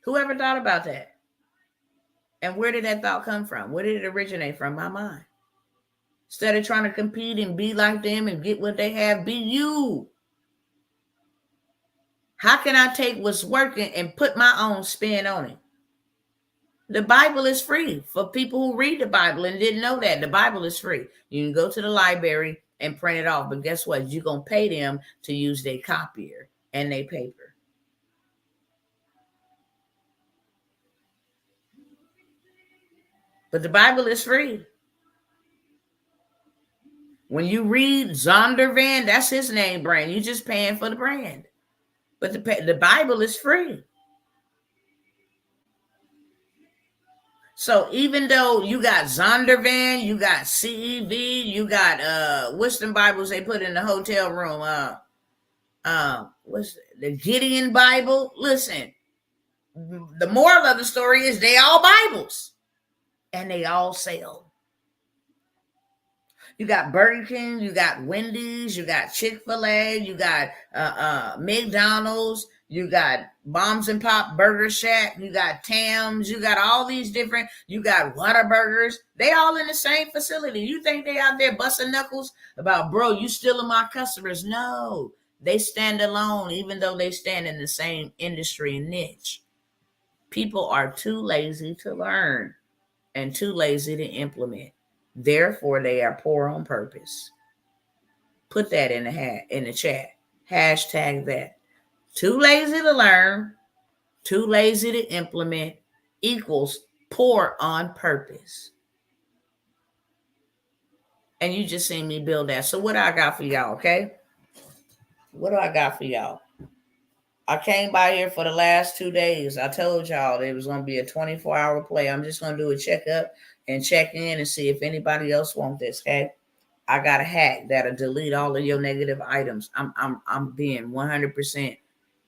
Whoever thought about that? And where did that thought come from? Where did it originate from? My mind. Instead of trying to compete and be like them and get what they have, be you. How can I take what's working and put my own spin on it? The Bible is free for people who read the Bible and didn't know that. The Bible is free. You can go to the library and print it off. But guess what? You're going to pay them to use their copier and their paper. But the Bible is free. When you read Zondervan, that's his name brand. You're just paying for the brand. But the Bible is free. So even though you got Zondervan, you got CEV, you got what's the Bibles they put in the hotel room? What's the Gideon Bible? Listen, the moral of the story is they all Bibles. And they all sell. You got Burger King, you got Wendy's, you got Chick-fil-A, you got McDonald's, you got Bombs and Pop Burger Shack, you got Tams, you got all these different, you got Whataburgers. They all in the same facility. You think they out there busting knuckles about, bro, you stealing my customers? No, they stand alone, even though they stand in the same industry and niche. People are too lazy to learn and too lazy to implement. Therefore, they are poor on purpose. Put that in the chat. Hashtag that. Too lazy to learn, too lazy to implement equals poor on purpose. And you just seen me build that. So what do I got for y'all, okay? What do I got for y'all? I came by here for the last 2 days. I told y'all it was going to be a 24-hour play. I'm just going to do a checkup and check in and see if anybody else wants this, okay? I got a hack that'll delete all of your negative items. I'm being 100%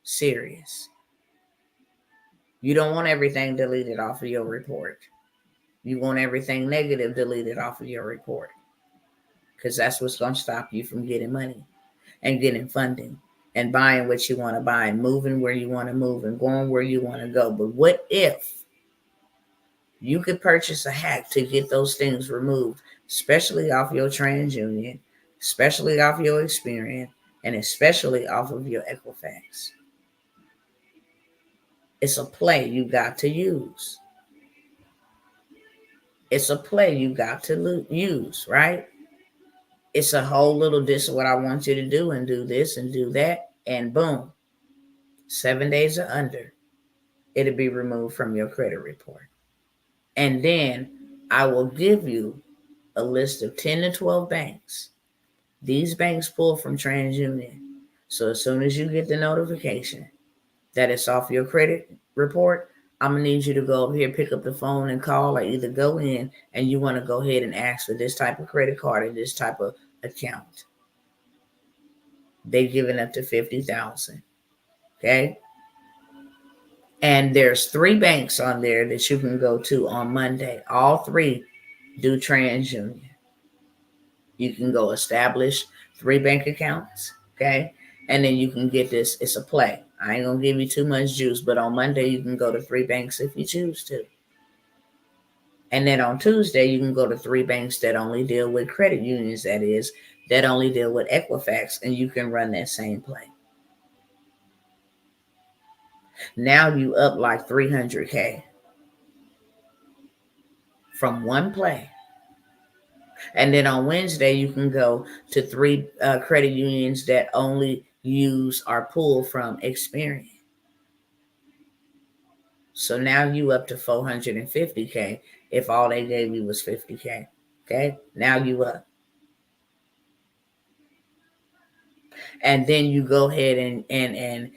serious. You don't want everything deleted off of your report. You want everything negative deleted off of your report, because that's what's going to stop you from getting money and getting funding and buying what you want to buy and moving where you want to move and going where you want to go. But what if you could purchase a hack to get those things removed, especially off your TransUnion, especially off your Experian, and especially off of your Equifax? It's a play you got to use. It's a play you got to use, right? It's a whole little, this is what I want you to do, and do this and do that, and boom, 7 days or under, it'll be removed from your credit report. And then I will give you a list of 10 to 12 banks. These banks pull from TransUnion. So as soon as you get the notification that it's off your credit report, I'm going to need you to go over here, pick up the phone and call, or either go in and you want to go ahead and ask for this type of credit card or this type of account. They've given up to $50,000. Okay. And there's 3 banks on there that you can go to on Monday. All 3 do TransUnion. You can go establish 3 bank accounts. Okay. And then you can get this. It's a play. I ain't going to give you too much juice, but on Monday, you can go to 3 banks if you choose to. And then on Tuesday, you can go to 3 banks that only deal with credit unions, that is, that only deal with Equifax, and you can run that same play. Now you up like $300K from one play. And then on Wednesday, you can go to 3 credit unions that only use or pull from Experian. So now you up to $450K if all they gave you was $50K. Okay, now you up. And then you go ahead and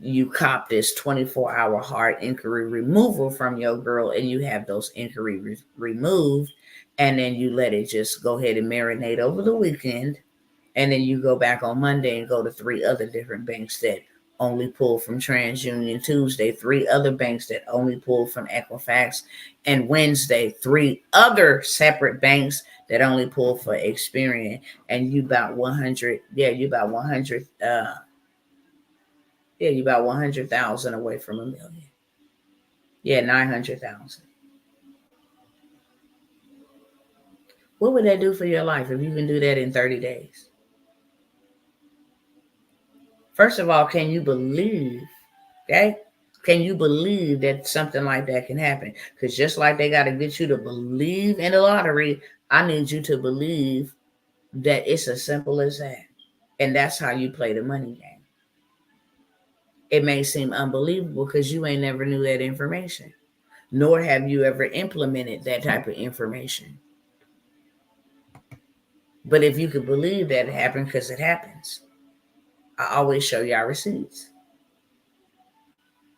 you cop this 24-hour hard inquiry removal from your girl, and you have those inquiries removed, and then you let it just go ahead and marinate over the weekend, and then you go back on Monday and go to 3 other different banks that only pull from TransUnion. Tuesday, 3 other banks that only pull from Equifax, and Wednesday, 3 other separate banks that only pull for Experian, and you about 100. You about 100. You about 100,000 away from $1 million. 900,000. What would that do for your life if you can do that in 30 days? First of all, can you believe? Okay. Can you believe that something like that can happen? Because just like they got to get you to believe in the lottery, I need you to believe that it's as simple as that. And that's how you play the money game. It may seem unbelievable because you ain't never knew that information, nor have you ever implemented that type of information. But if you could believe that it happened, because it happens, I always show y'all receipts.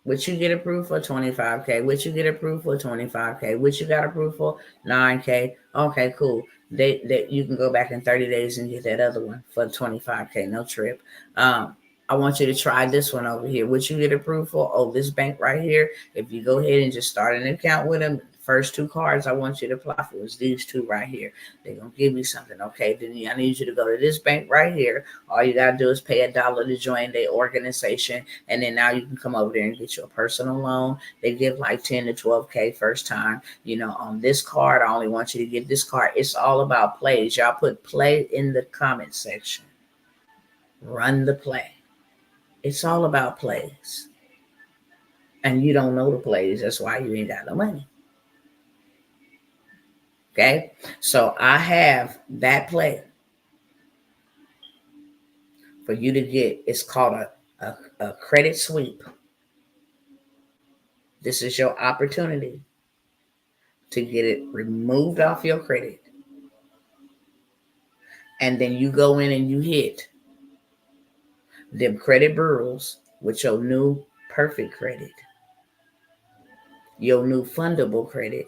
What you get approved for, 25K. What you get approved for, 25K. What you got approved for, 9K. Okay, cool. They you can go back in 30 days and get that other one for 25K. No trip. I want you to try this one over here. What you get approved for? Oh, this bank right here. If you go ahead and just start an account with them, first 2 cards I want you to apply for is these 2 right here. They're going to give you something. Okay, then I need you to go to this bank right here. All you got to do is pay $1 to join their organization. And then now you can come over there and get your personal loan. They give like 10 to 12K first time. On this card, I only want you to get this card. It's all about plays. Y'all put play in the comment section. Run the play. It's all about plays. And you don't know the plays. That's why you ain't got no money. Okay, so I have that play for you to get. It's called a credit sweep. This is your opportunity to get it removed off your credit. And then you go in and you hit them credit bureaus with your new perfect credit, your new fundable credit,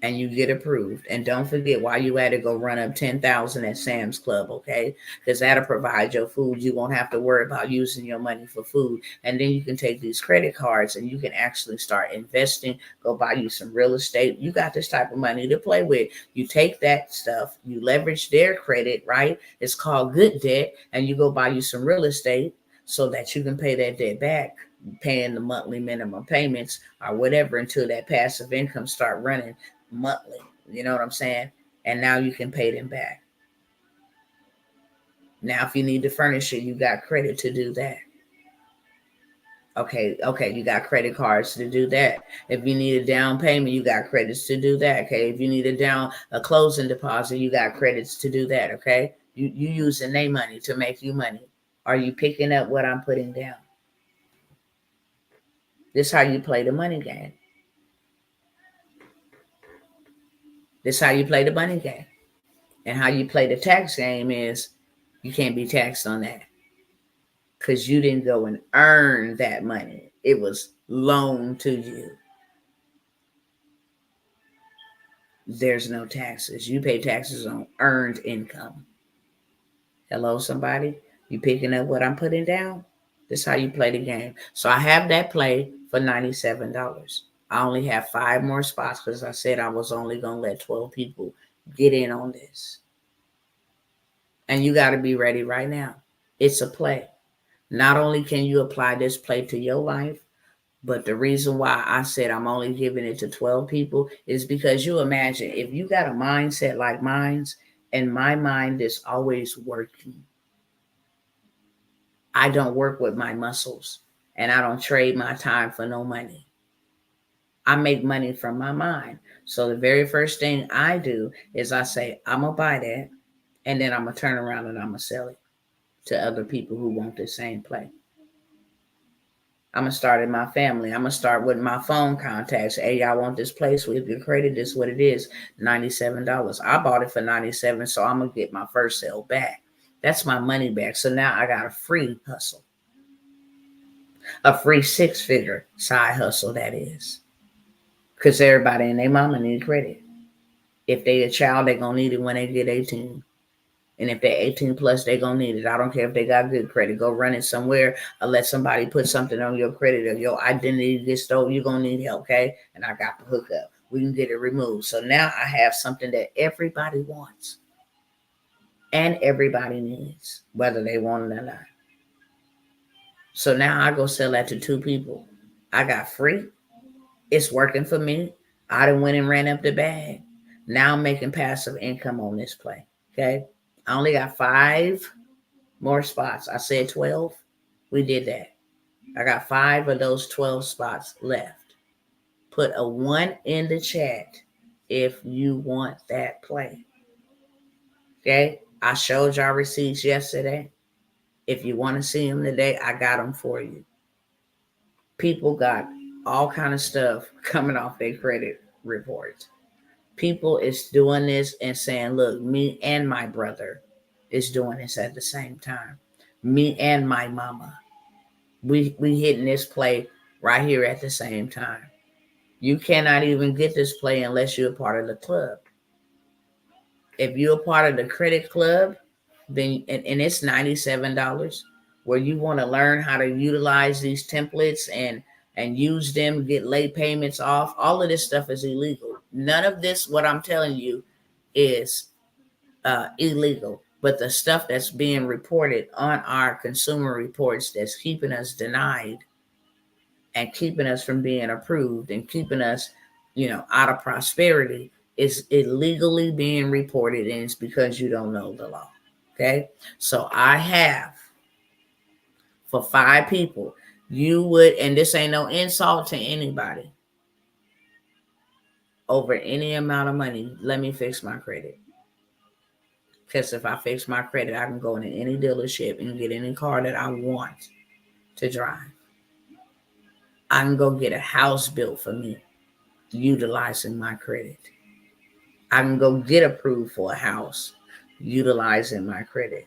and you get approved. And don't forget, while you at it, go run up 10,000 at Sam's Club, okay? Because that'll provide your food. You won't have to worry about using your money for food. And then you can take these credit cards and you can actually start investing. Go buy you some real estate. You got this type of money to play with. You take that stuff, you leverage their credit, right? It's called good debt. And you go buy you some real estate so that you can pay that debt back, paying the monthly minimum payments or whatever until that passive income start running monthly. You know what I'm saying? And now you can pay them back. Now, if you need to furnish it, you got credit to do that. Okay, you got credit cards to do that. If you need a down payment, you got credits to do that. Okay, if you need a closing deposit, you got credits to do that. Okay, you using their money to make you money. Are you picking up what I'm putting down? This is how you play the money game. This is how you play the money game. And how you play the tax game is you can't be taxed on that because you didn't go and earn that money. It was loaned to you. There's no taxes. You pay taxes on earned income. Hello, somebody? You picking up what I'm putting down? This is how you play the game. So I have that play for $97. I only have 5 more spots because I said I was only going to let 12 people get in on this. And you got to be ready right now. It's a play. Not only can you apply this play to your life, but the reason why I said I'm only giving it to 12 people is because you imagine if you got a mindset like mine's, and my mind is always working. I don't work with my muscles, and I don't trade my time for no money. I make money from my mind. So the very first thing I do is I say, I'm going to buy that, and then I'm going to turn around and I'm going to sell it to other people who want the same play. I'm going to start in my family. I'm going to start with my phone contacts. Hey, y'all want this place with your credit? This is what it is, $97. I bought it for $97, so I'm going to get my first sale back. That's my money back. So now I got a free hustle. A free 6-figure side hustle, that is. Because everybody and their mama need credit. If they a child, they're going to need it when they get 18. And if they're 18 plus, they're going to need it. I don't care if they got good credit. Go run it somewhere or let somebody put something on your credit or your identity gets stolen. You're going to need help, okay? And I got the hookup. We can get it removed. So now I have something that everybody wants and everybody needs, whether they want it or not. So now I go sell that to 2 people. I got free. It's working for me. I done went and ran up the bag. Now I'm making passive income on this play, okay? I only got 5 more spots. I said 12. We did that. I got 5 of those 12 spots left. Put a 1 in the chat if you want that play. Okay? I showed y'all receipts yesterday. If you want to see them today, I got them for you. People got all kind of stuff coming off their credit reports. People is doing this and saying, look, me and my brother is doing this at the same time. Me and my mama. We hitting this play right here at the same time. You cannot even get this play unless you're a part of the club. If you're a part of the credit club, then and it's $97, where you want to learn how to utilize these templates and use them, get late payments off. All of this stuff is illegal. None of this, what I'm telling you, is illegal. But the stuff that's being reported on our consumer reports that's keeping us denied and keeping us from being approved and keeping us, out of prosperity is illegally being reported, and it's because you don't know the law. Okay? So I have for 5 people, you would, and this ain't no insult to anybody, over any amount of money, let me fix my credit. Because if I fix my credit, I can go into any dealership and get any car that I want to drive. I can go get a house built for me utilizing my credit. I can go get approved for a house utilizing my credit.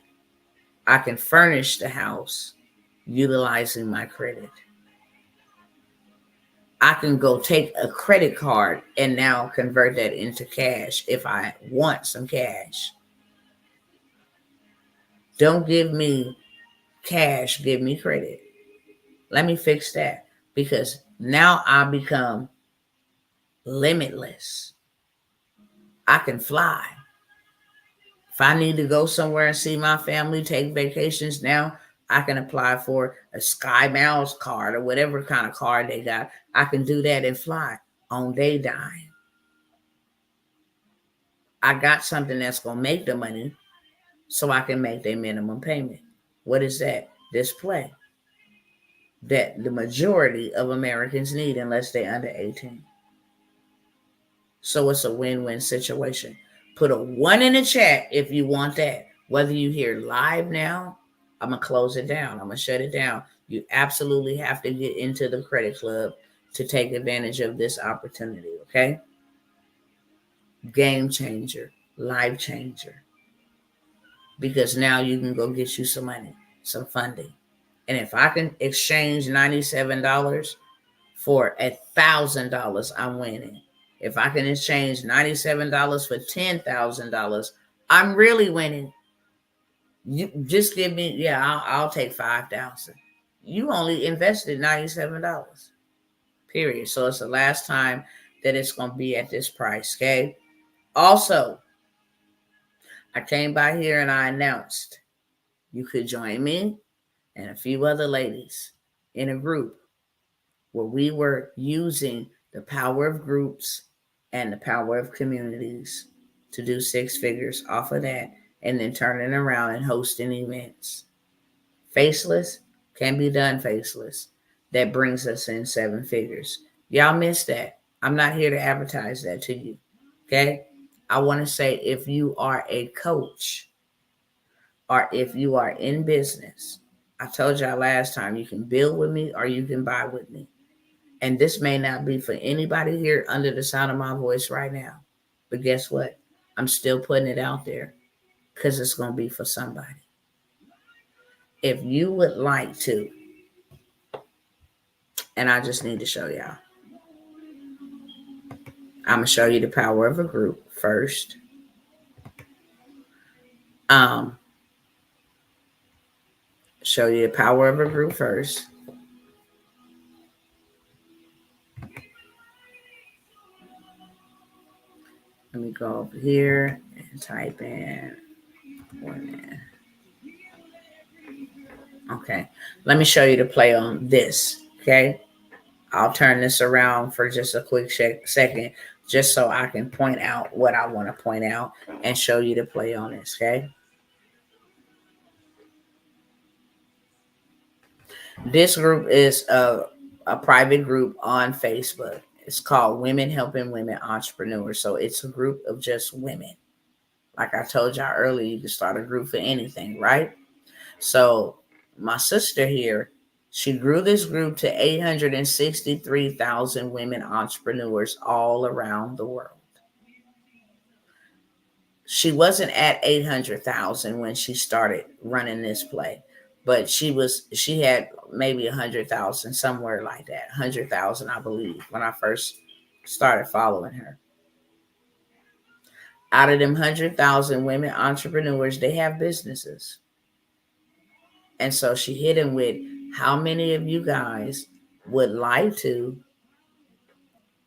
I can furnish the house utilizing my credit. I can go take a credit card and now convert that into cash if I want some cash. Don't give me cash, give me credit. Let me fix that, because now I become limitless. I can fly. If I need to go somewhere and see my family, take vacations, now I can apply for a Sky Miles card or whatever kind of card they got. I can do that and fly on their dime. I got something that's going to make the money so I can make their minimum payment. What is that? This play that the majority of Americans need unless they're under 18. So it's a win-win situation. Put a 1 in the chat if you want that. Whether you hear live now, I'm going to close it down. I'm going to shut it down. You absolutely have to get into the credit club to take advantage of this opportunity, okay? Game changer, life changer. because now you can go get you some money, some funding. And if I can exchange $97 for $1,000, I'm winning. If I can exchange $97 for $10,000, I'm really winning. You just give me, yeah, I'll take 5,000. You only invested $97. Period. So it's the last time that it's going to be at this price. Okay. Also, I came by here and I announced you could join me and a few other ladies in a group where we were using the power of groups and the power of communities to do 6 figures off of that, and then turning around and hosting events. Faceless can be done faceless. That brings us in 7 figures. Y'all missed that. I'm not here to advertise that to you. Okay? I want to say, if you are a coach or if you are in business, I told y'all last time, you can build with me or you can buy with me. And this may not be for anybody here under the sound of my voice right now. But guess what? I'm still putting it out there because it's going to be for somebody. If you would like to, and I just need to show y'all. I'm going to show you the power of a group first. Show you the power of a group first. Let me go over here and type in women. Okay. Let me show you the play on this. Okay. I'll turn this around for just a quick second, just so I can point out what I want to point out and show you the play on this. Okay. This group is a private group on Facebook. It's called Women Helping Women Entrepreneurs. So it's a group of just women. Like I told y'all earlier, you can start a group for anything, right? So my sister here, she grew this group to 863,000 women entrepreneurs all around the world. She wasn't at 800,000 when she started running this play, but she had maybe 100,000, somewhere like that. 100,000, I believe, when I first started following her. Out of them 100,000 women entrepreneurs, they have businesses. And so she hit him with, how many of you guys would like to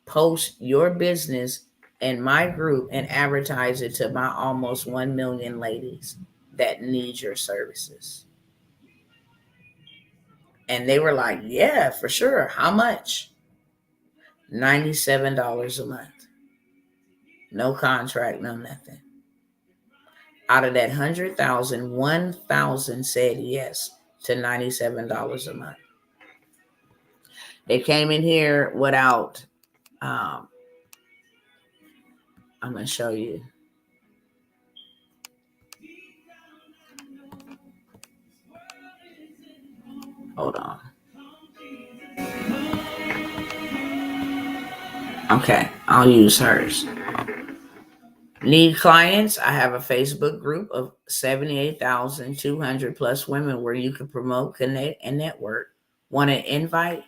post your business in my group and advertise it to my almost 1 million ladies that need your services? And they were like, yeah, for sure. How much? $97 a month. No contract, no nothing. Out of that 100,000, 1,000 said yes to $97 a month. They came in here without, I'm going to show you. Hold on. Okay, I'll use hers. Need clients? I have a Facebook group of 78,200 plus women where you can promote, connect, and network. Want an invite?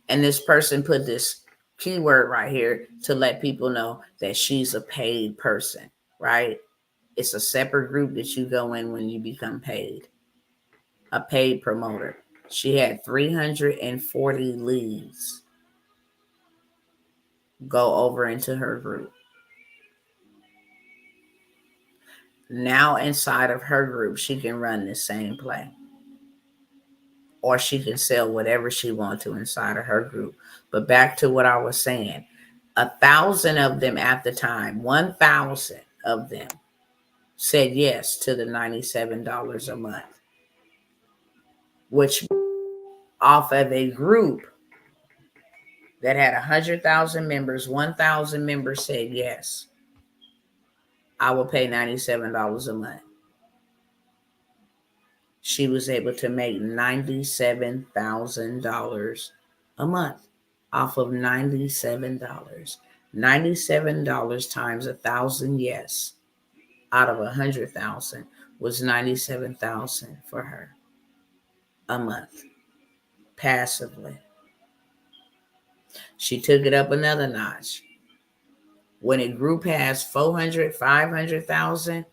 And this person put this keyword right here to let people know that she's a paid person, right? It's a separate group that you go in when you become paid. A paid promoter. She had 340 leads go over into her group. Now inside of her group, she can run the same play. Or she can sell whatever she wants to inside of her group. But back to what I was saying, 1,000 of them at the time, 1,000 of them said yes to the $97 a month, which off of a group that had 100,000 members, 1,000 members said yes, I will pay $97 a month. She was able to make $97,000 a month off of $97. $97 times 1,000 yes out of 100,000 was 97,000 for her a month passively. She took it up another notch. When it grew past 400, 500,000,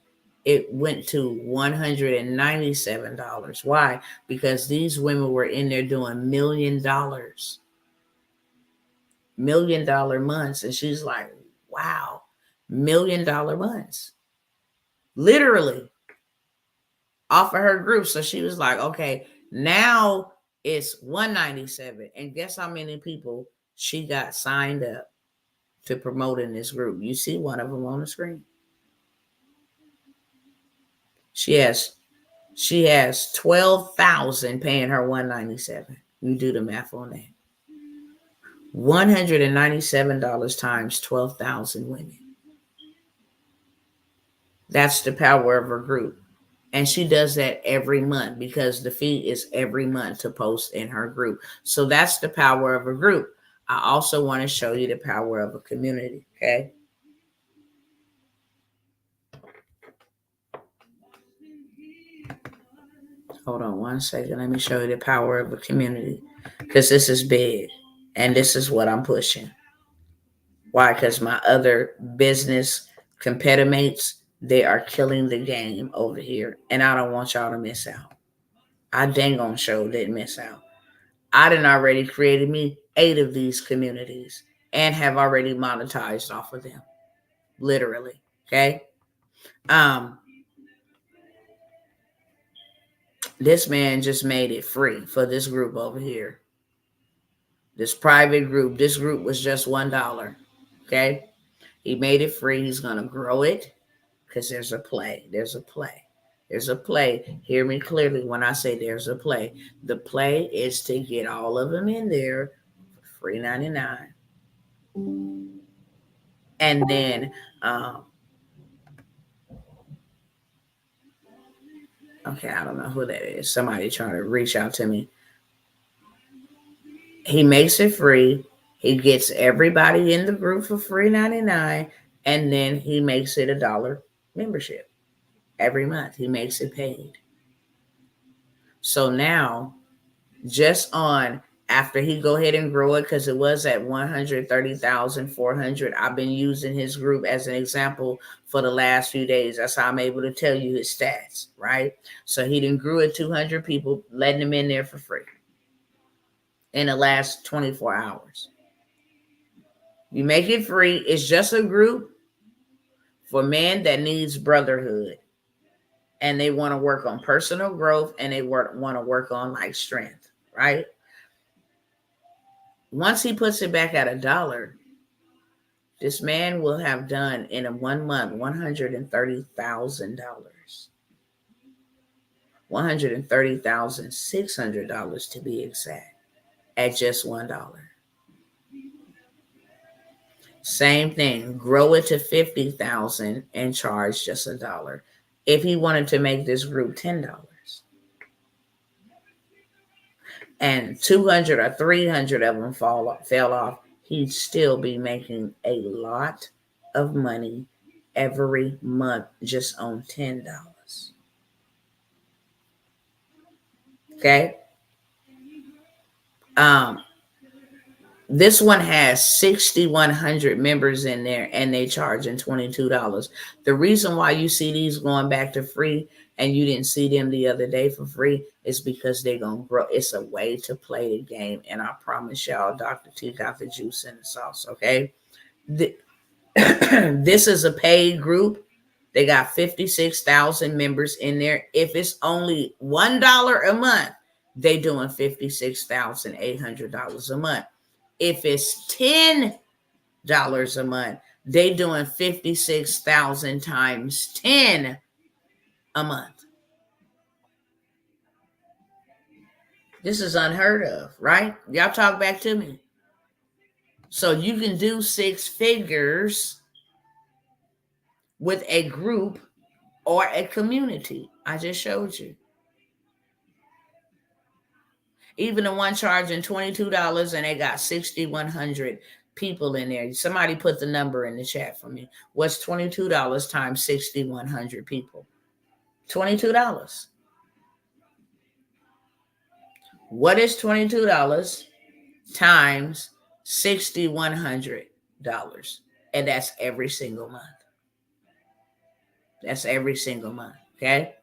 it went to $197. Why? Because these women were in there doing $1 million months. And she's like, wow, $1 million months. Literally off of her group. So she was like, okay, now it's 197. And guess how many people she got signed up to promote in this group? You see one of them on the screen. She has 12,000 paying her 197. You do the math on that. $197 times 12,000 women. That's the power of her group. And she does that every month because the fee is every month to post in her group. So that's the power of a group. I also want to show you the power of a community, okay? Hold on one second. Let me show you the power of a community because this is big and this is what I'm pushing. Why? Because my other business competitor mates, they are killing the game over here. And I don't want y'all to miss out. I dang on show didn't miss out. I done already created me 8 of these communities and have already monetized off of them. Literally. Okay. This man just made it free for this group over here. This private group. This group was just $1. Okay. He made it free. He's going to grow it because there's a play. There's a play. There's a play. Hear me clearly when I say there's a play. The play is to get all of them in there for $3.99. And then, okay, I don't know who that is. Somebody trying to reach out to me. He makes it free. He gets everybody in the group for $3.99. And then he makes it $1 membership. Every month he makes it paid. So now, just on after he go ahead and grow it, because it was at 130,400. I've been using his group as an example for the last few days. That's how I'm able to tell you his stats, right? So he done grew it 200 people, letting them in there for free in the last 24 hours. You make it free. It's just a group for men that needs brotherhood. And they want to work on personal growth and they want to work on like strength, right? Once he puts it back at $1, this man will have done in a 1 month $130,000. $130,600 to be exact, at just $1. Same thing, grow it to 50,000 and charge just $1. If he wanted to make this group $10 and 200 or 300 of them fell off, he'd still be making a lot of money every month just on $10. Okay. This one has 6,100 members in there and they charging $22. The reason why you see these going back to free and you didn't see them the other day for free is because they're going to grow. It's a way to play the game. And I promise y'all, Dr. T got the juice in the sauce. Okay. This is a paid group. They got 56,000 members in there. If it's only $1 a month, they doing $56,800 a month. If it's $10 a month, they doing 56,000 times 10 a month. This is unheard of, right? Y'all talk back to me. So you can do 6 figures with a group or a community. I just showed you. Even the one charging $22 and they got 6,100 people in there. Somebody put the number in the chat for me. What's $22 times 6,100 people? $22. What is $22 times $6,100? And that's every single month. That's every single month. Okay.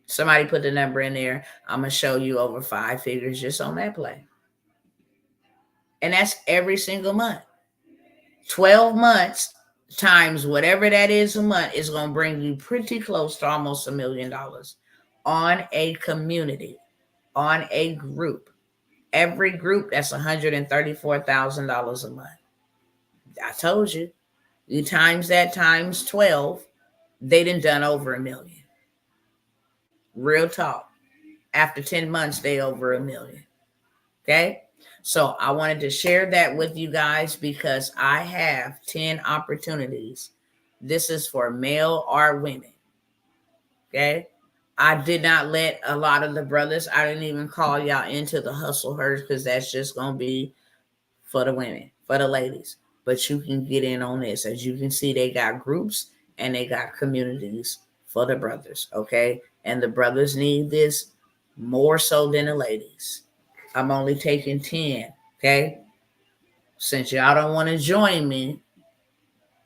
Somebody put the number in there. I'm going to show you over 5 figures just on that play. And that's every single month. 12 months times whatever that is a month is going to bring you pretty close to almost $1 million on a community, on a group. Every group, that's $134,000 a month. I told you. You times that times 12, they done over $1 million. Real talk. After 10 months, they over $1 million. Okay. So I wanted to share that with you guys because I have 10 opportunities. This is for male or women. Okay. I did not let a lot of the brothers, I didn't even call y'all into the HustleHers because that's just going to be for the women, for the ladies. But you can get in on this. As you can see, they got groups and they got communities for the brothers. Okay. And the brothers need this more so than the ladies. I'm only taking 10, okay? Since y'all don't want to join me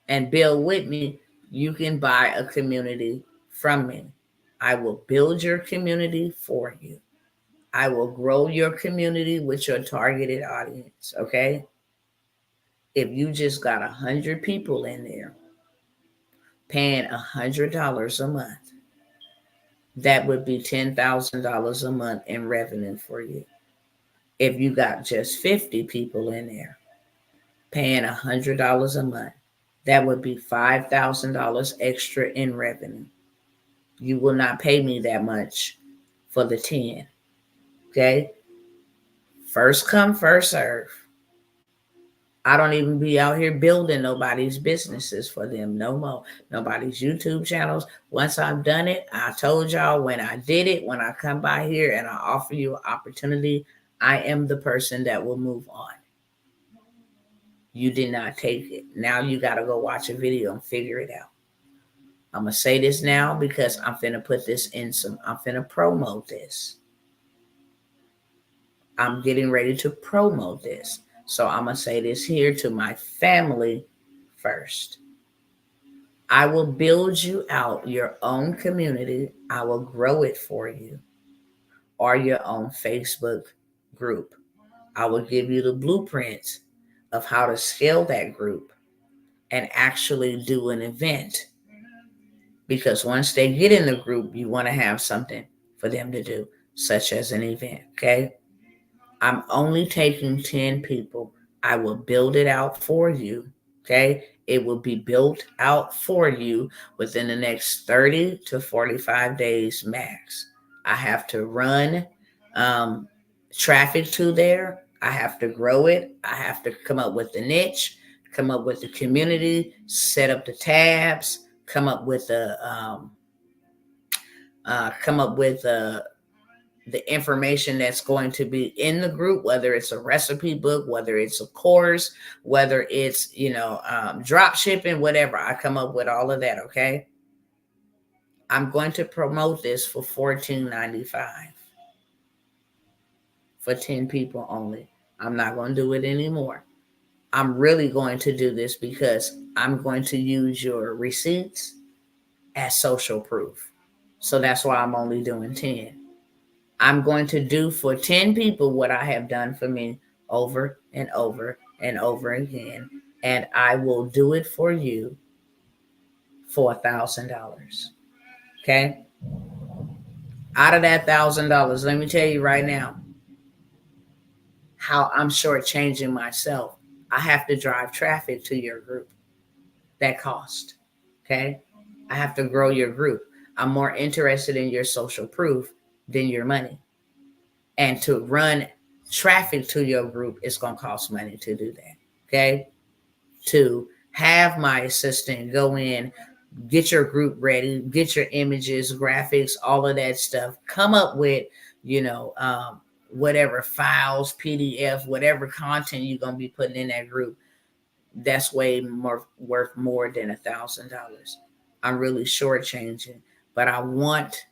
and build with me, you can buy a community from me. I will build your community for you. I will grow your community with your targeted audience, okay? If you just got 100 people in there paying $100 a month, that would be $10,000 a month in revenue for you. If you got just 50 people in there paying $100 a month, that would be $5,000 extra in revenue. You will not pay me that much for the 10. Okay? First come, first serve. I don't even be out here building nobody's businesses for them no more. Nobody's YouTube channels. Once I've done it, I told y'all when I did it, when I come by here and I offer you an opportunity, I am the person that will move on. You did not take it. Now you got to go watch a video and figure it out. I'm going to say this now because I'm finna put this in I'm finna promote this. I'm getting ready to promote this. So I'm going to say this here to my family first. I will build you out your own community. I will grow it for you, or your own Facebook group. I will give you the blueprint of how to scale that group and actually do an event. Because once they get in the group, you want to have something for them to do, such as an event, okay? I'm only taking 10 people. I will build it out for you, okay? It will be built out for you within the next 30 to 45 days max. I have to run traffic to there. I have to grow it. I have to come up with the niche, come up with the community, set up the tabs, come up with the information that's going to be in the group, whether it's a recipe book, whether it's a course, whether it's, drop shipping, whatever. I come up with all of that, okay? I'm going to promote this for $14.95 for 10 people only. I'm not going to do it anymore. I'm really going to do this because I'm going to use your receipts as social proof. So that's why I'm only doing 10. I'm going to do for 10 people what I have done for me over and over and over again. And I will do it for you for $1,000. Okay? Out of that $1,000, let me tell you right now how I'm shortchanging myself. I have to drive traffic to your group. That cost. Okay? I have to grow your group. I'm more interested in your social proof than your money. And to run traffic to your group, it's going to cost money to do that. Okay? To have my assistant go in, get your group ready, get your images, graphics, all of that stuff, come up with, whatever files, PDF, whatever content you're going to be putting in that group, that's way more worth more than $1,000. I'm really shortchanging, but I want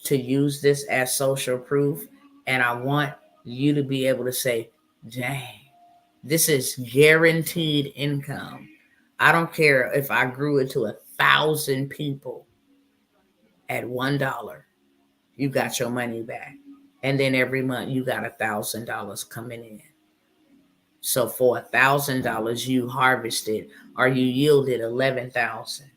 to use this as social proof, and I want you to be able to say, dang, this is guaranteed income. I don't care if I grew it to 1,000 people at $1, you got your money back. And then every month you got $1,000 coming in. So for $1,000 you harvested or you yielded 11,000.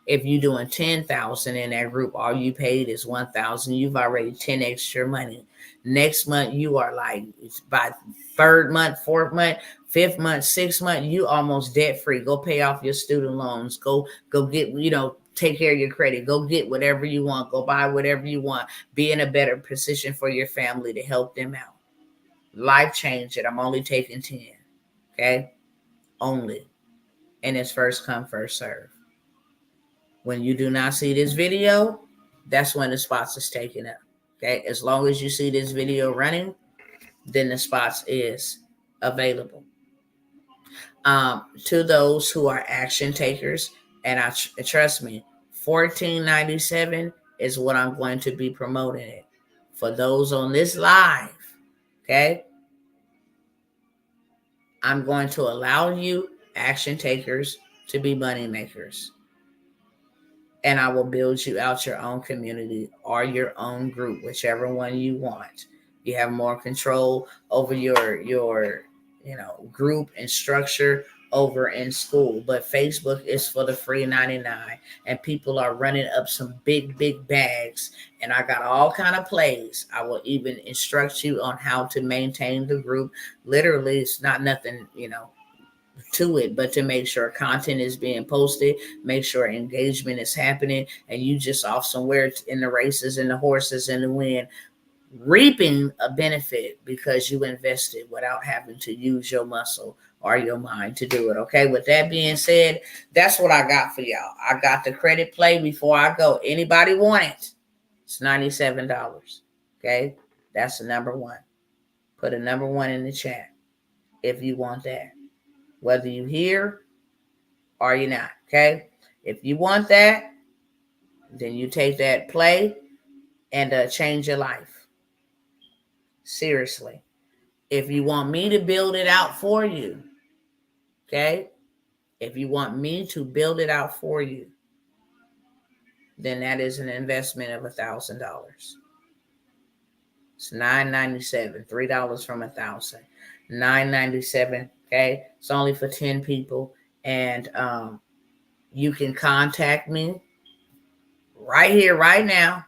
If you're doing 10,000 in that group, all you paid is 1,000. You've already 10x your money. Next month, you are like, by third month, fourth month, fifth month, sixth month, you almost debt free. Go pay off your student loans. Go get, take care of your credit. Go get whatever you want. Go buy whatever you want. Be in a better position for your family to help them out. Life changing. I'm only taking 10. Okay? Only. And it's first come, first serve. When you do not see this video, that's when the spots is taken up. Okay, as long as you see this video running, then the spots is available. To those who are action takers, and trust me, $14.97 is what I'm going to be promoting it for those on this live. Okay, I'm going to allow you action takers to be money makers. And I will build you out your own community or your own group, whichever one you want. You have more control over your group and structure over in school. But Facebook is for the free 99, and people are running up some big bags. And I got all kind of plays. I will even instruct you on how to maintain the group. Literally, it's not nothing, to it, but to make sure content is being posted, make sure engagement is happening, and you just off somewhere in the races and the horses and the wind, reaping a benefit because you invested without having to use your muscle or your mind to do it. Okay, with that being said, that's what I got for y'all. I got the credit play before I go. Anybody want it? It's $97. Okay, that's the number one. Put a number one in the chat if you want that. Whether you here or you're not, okay? If you want that, then you take that play and change your life. Seriously. If you want me to build it out for you, okay? If you want me to build it out for you, then that is an investment of $1,000. It's $9.97, $3 from 1,000. $9.97. Okay, it's only for 10 people, and you can contact me right here, right now,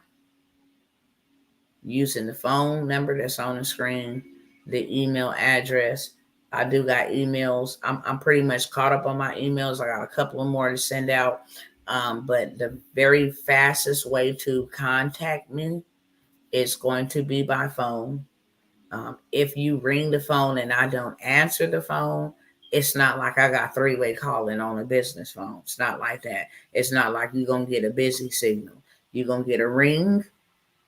using the phone number that's on the screen, the email address. I do got emails. I'm pretty much caught up on my emails. I got a couple of more to send out, but the very fastest way to contact me is going to be by phone. If you ring the phone and I don't answer the phone, it's not like I got three-way calling on a business phone. It's not like that. It's not like you're going to get a busy signal. You're going to get a ring,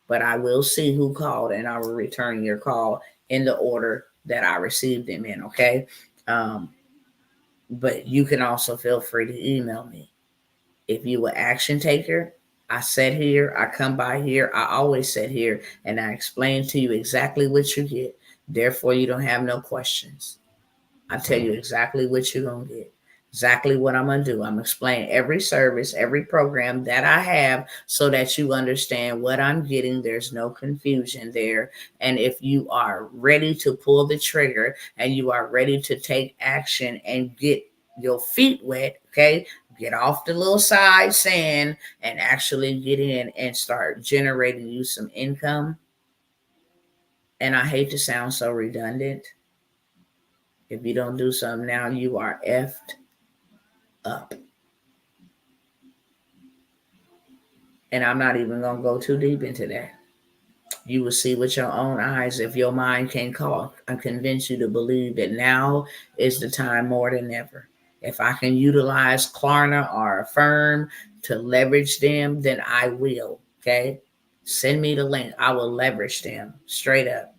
but I will see who called and I will return your call in the order that I received them in, okay? But you can also feel free to email me. If you an action taker, I sit here, I come by here, I always sit here, and I explain to you exactly what you get. Therefore, you don't have no questions. I tell you exactly what you're going to get, exactly what I'm going to do. I'm explaining every service, every program that I have so that you understand what I'm getting. There's no confusion there. And if you are ready to pull the trigger and you are ready to take action and get your feet wet, okay, get off the little side sand and actually get in and start generating you some income. And I hate to sound so redundant. If you don't do something now, you are effed up. And I'm not even going to go too deep into that. You will see with your own eyes if your mind can call and convince you to believe that now is the time more than ever. If I can utilize Klarna or Affirm to leverage them, then I will, okay? Send me the link. I will leverage them straight up.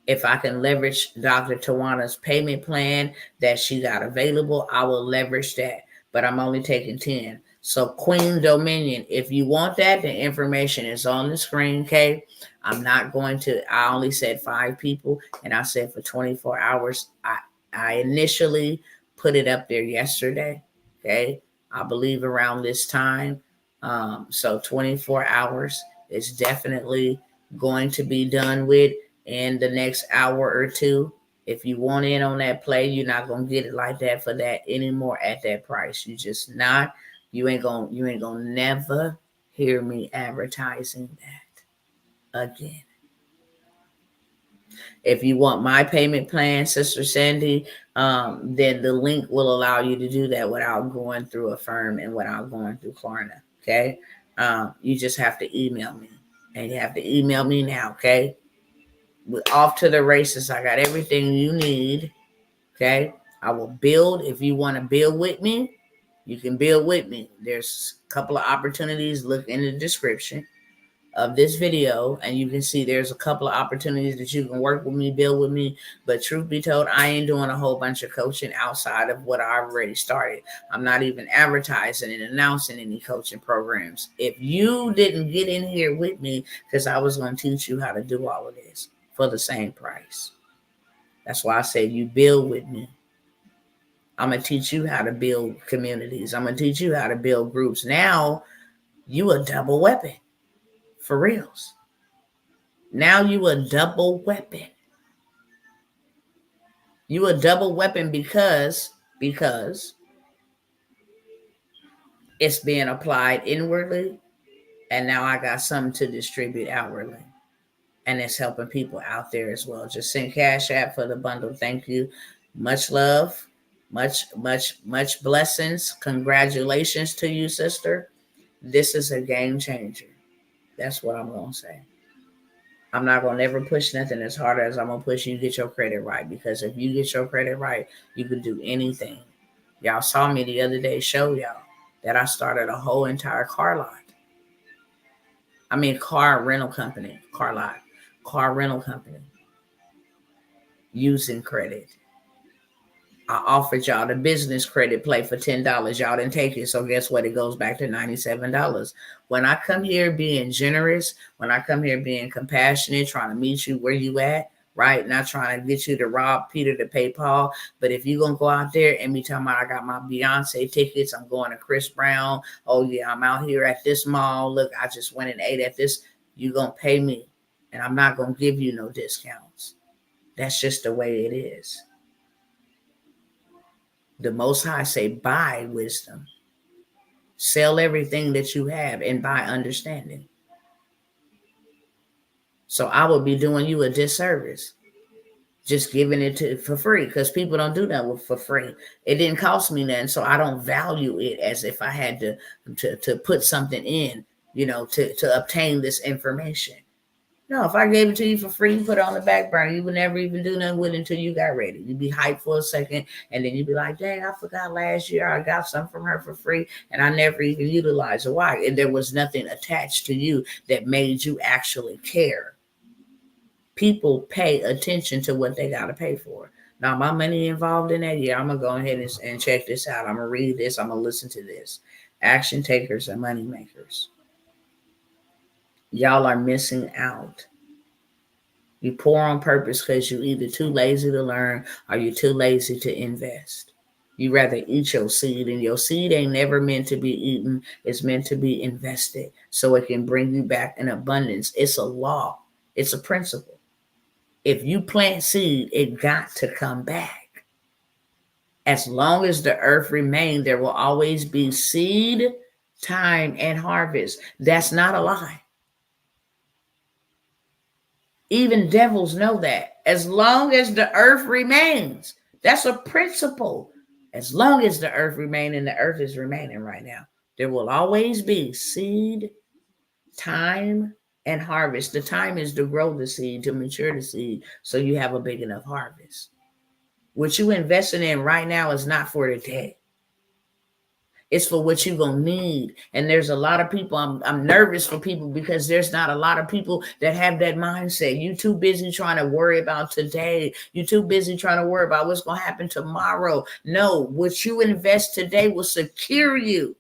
If I can leverage Dr. Tawana's payment plan that she got available, I will leverage that. But I'm only taking 10. So Queen Dominion, if you want that, the information is on the screen, okay? I'm not going to, I only said 5 people, and I said for 24 hours. I initially put it up there yesterday, okay? I believe around this time. So 24 hours is definitely going to be done with in the next hour or two. If you want in on that play, you're not gonna get it like that for that anymore at that price. You just not. You ain't gonna never hear me advertising that again. If you want my payment plan, Sister Sandy, then the link will allow you to do that without going through a firm and without going through Klarna. Okay, you just have to email me, and you have to email me now. Okay. We're off to the races. I got everything you need. Okay. I will build. If you want to build with me, you can build with me. There's a couple of opportunities. Look in the description of this video, and you can see there's a couple of opportunities that you can work with me, build with me. But truth be told, I ain't doing a whole bunch of coaching outside of what I already started. I'm not even advertising and announcing any coaching programs. If you didn't get in here with me, because I was going to teach you how to do all of this for the same price. That's why I said you build with me. I'm going to teach you how to build communities. I'm going to teach you how to build groups. Now you a double weapon. For reals. Now you a double weapon. You a double weapon because it's being applied inwardly, and now I got something to distribute outwardly. And it's helping people out there as well. Just send Cash App for the bundle. Thank you. Much love. Much blessings. Congratulations to you, sister. This is a game changer. That's what I'm going to say. I'm not going to never push nothing as hard as I'm going to push you get your credit right. Because if you get your credit right, you can do anything. Y'all saw me the other day show y'all that I started a whole entire car lot. I mean, car rental company. Car rental company. Using credit. I offered y'all the business credit play for $10. Y'all didn't take it. So guess what? It goes back to $97. When I come here being generous, when I come here being compassionate, trying to meet you where you at, right? Not trying to get you to rob Peter to pay Paul. But if you're going to go out there and be talking about, I got my Beyonce tickets, I'm going to Chris Brown. Oh yeah, I'm out here at this mall. Look, I just went and ate at this. You're going to pay me. And I'm not going to give you no discounts. That's just the way it is. The Most High say, buy wisdom. Sell everything that you have and buy understanding. So I would be doing you a disservice. Just giving it for free, because people don't do that for free. It didn't cost me nothing, so I don't value it as if I had to put something in, to obtain this information. No, if I gave it to you for free, you put it on the back burner. You would never even do nothing with it until you got ready. You'd be hyped for a second, and then you'd be like, dang, I forgot last year I got something from her for free, and I never even utilized it. Why? And there was nothing attached to you that made you actually care. People pay attention to what they got to pay for. Now, my money involved in that, yeah, I'm going to go ahead and check this out. I'm going to read this. I'm going to listen to this. Action takers and money makers. Y'all are missing out. You pour on purpose because you're either too lazy to learn or you're too lazy to invest. You rather eat your seed, and your seed ain't never meant to be eaten. It's meant to be invested so it can bring you back in abundance. It's a law. It's a principle. If you plant seed, it got to come back. As long as the earth remains, there will always be seed, time, and harvest. That's not a lie. Even devils know that. As long as the earth remains, that's a principle. As long as the earth remains, and the earth is remaining right now, there will always be seed, time, and harvest. The time is to grow the seed, to mature the seed, so you have a big enough harvest. What you investing in right now is not for the day. It's for what you're going to need. And there's a lot of people, I'm nervous for people because there's not a lot of people that have that mindset. You too busy trying to worry about today. You too busy trying to worry about what's going to happen tomorrow. No, what you invest today will secure you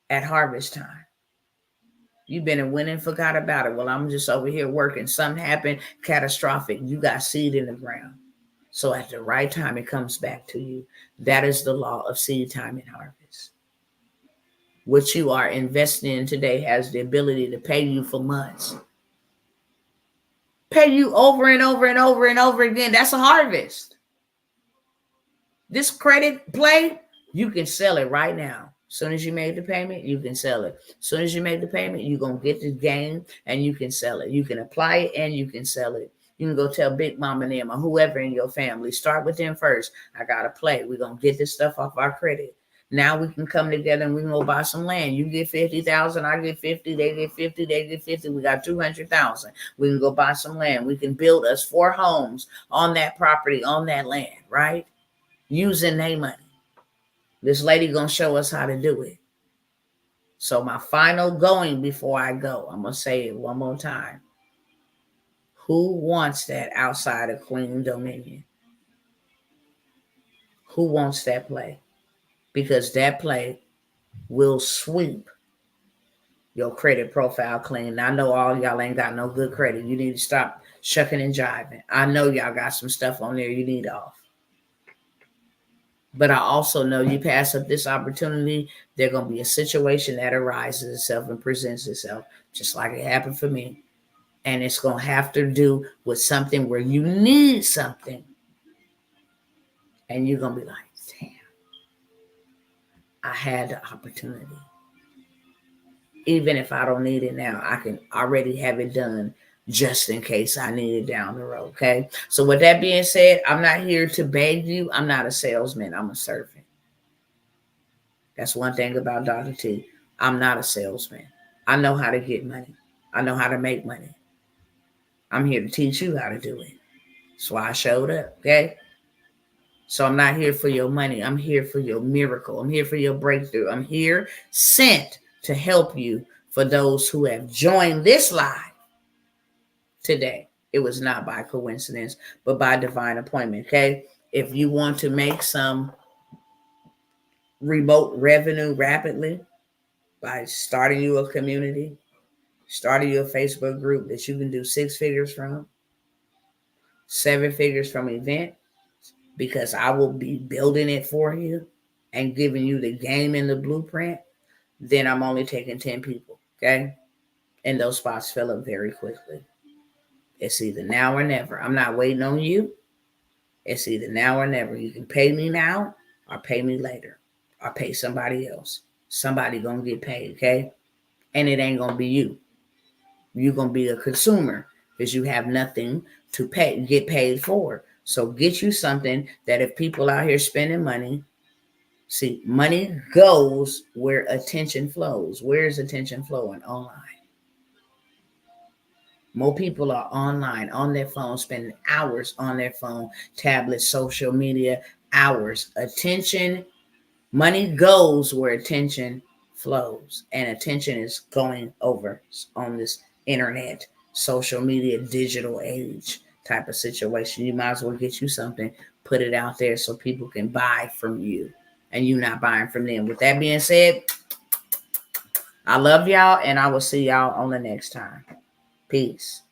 at harvest time. You've been in winning, forgot about it. Well, I'm just over here working. Something happened, catastrophic. You got seed in the ground. So at the right time, it comes back to you. That is the law of seed time and harvest. What you are investing in today has the ability to pay you for months. Pay you over and over and over and over again. That's a harvest. This credit play, you can sell it right now. As soon as you made the payment, you can sell it. As soon as you make the payment, you're going to get the gain and you can sell it. You can apply it and you can sell it. You can go tell Big Mama and them or whoever in your family. Start with them first. I got to play. We're going to get this stuff off our credit. Now we can come together and we can go buy some land. You get 50,000, I get 50, they get 50, they get 50. We got 200,000. We can go buy some land. We can build us 4 homes on that property, on that land, right? Using their money. This lady gonna show us how to do it. So my final going before I go, I'm gonna say it one more time. Who wants that outside of Queen Dominion? Who wants that play? Because that play will sweep your credit profile clean. I know all y'all ain't got no good credit. You need to stop shucking and jiving. I know y'all got some stuff on there you need off. But I also know you pass up this opportunity, there's going to be a situation that arises itself and presents itself, just like it happened for me. And it's going to have to do with something where you need something. And you're going to be like, damn, I had the opportunity. Even if I don't need it now, I can already have it done just in case I need it down the road, okay? So with that being said, I'm not here to beg you. I'm not a salesman. I'm a servant. That's one thing about Dr. T. I'm not a salesman. I know how to get money. I know how to make money. I'm here to teach you how to do it. That's why I showed up, okay? So I'm not here for your money. I'm here for your miracle. I'm here for your breakthrough. I'm here sent to help you for those who have joined this live today. It was not by coincidence, but by divine appointment, okay? If you want to make some remote revenue rapidly by starting you a community, starting you a Facebook group that you can do 6 figures from, 7 figures from event, because I will be building it for you and giving you the game and the blueprint, then I'm only taking 10 people, okay? And those spots fill up very quickly. It's either now or never. I'm not waiting on you. It's either now or never. You can pay me now or pay me later or pay somebody else. Somebody gonna get paid, okay? And it ain't gonna be you. You're gonna be a consumer because you have nothing to get paid for. So get you something that if people out here spending money, see, money goes where attention flows. Where is attention flowing? Online. More people are online, on their phone, spending hours on their phone, tablets, social media, hours. Attention, money goes where attention flows. And attention is going over on this internet, social media, digital age type of situation. You might as well get you something, put it out there so people can buy from you and you not buying from them. With that being said, I love y'all and I will see y'all on the next time. Peace.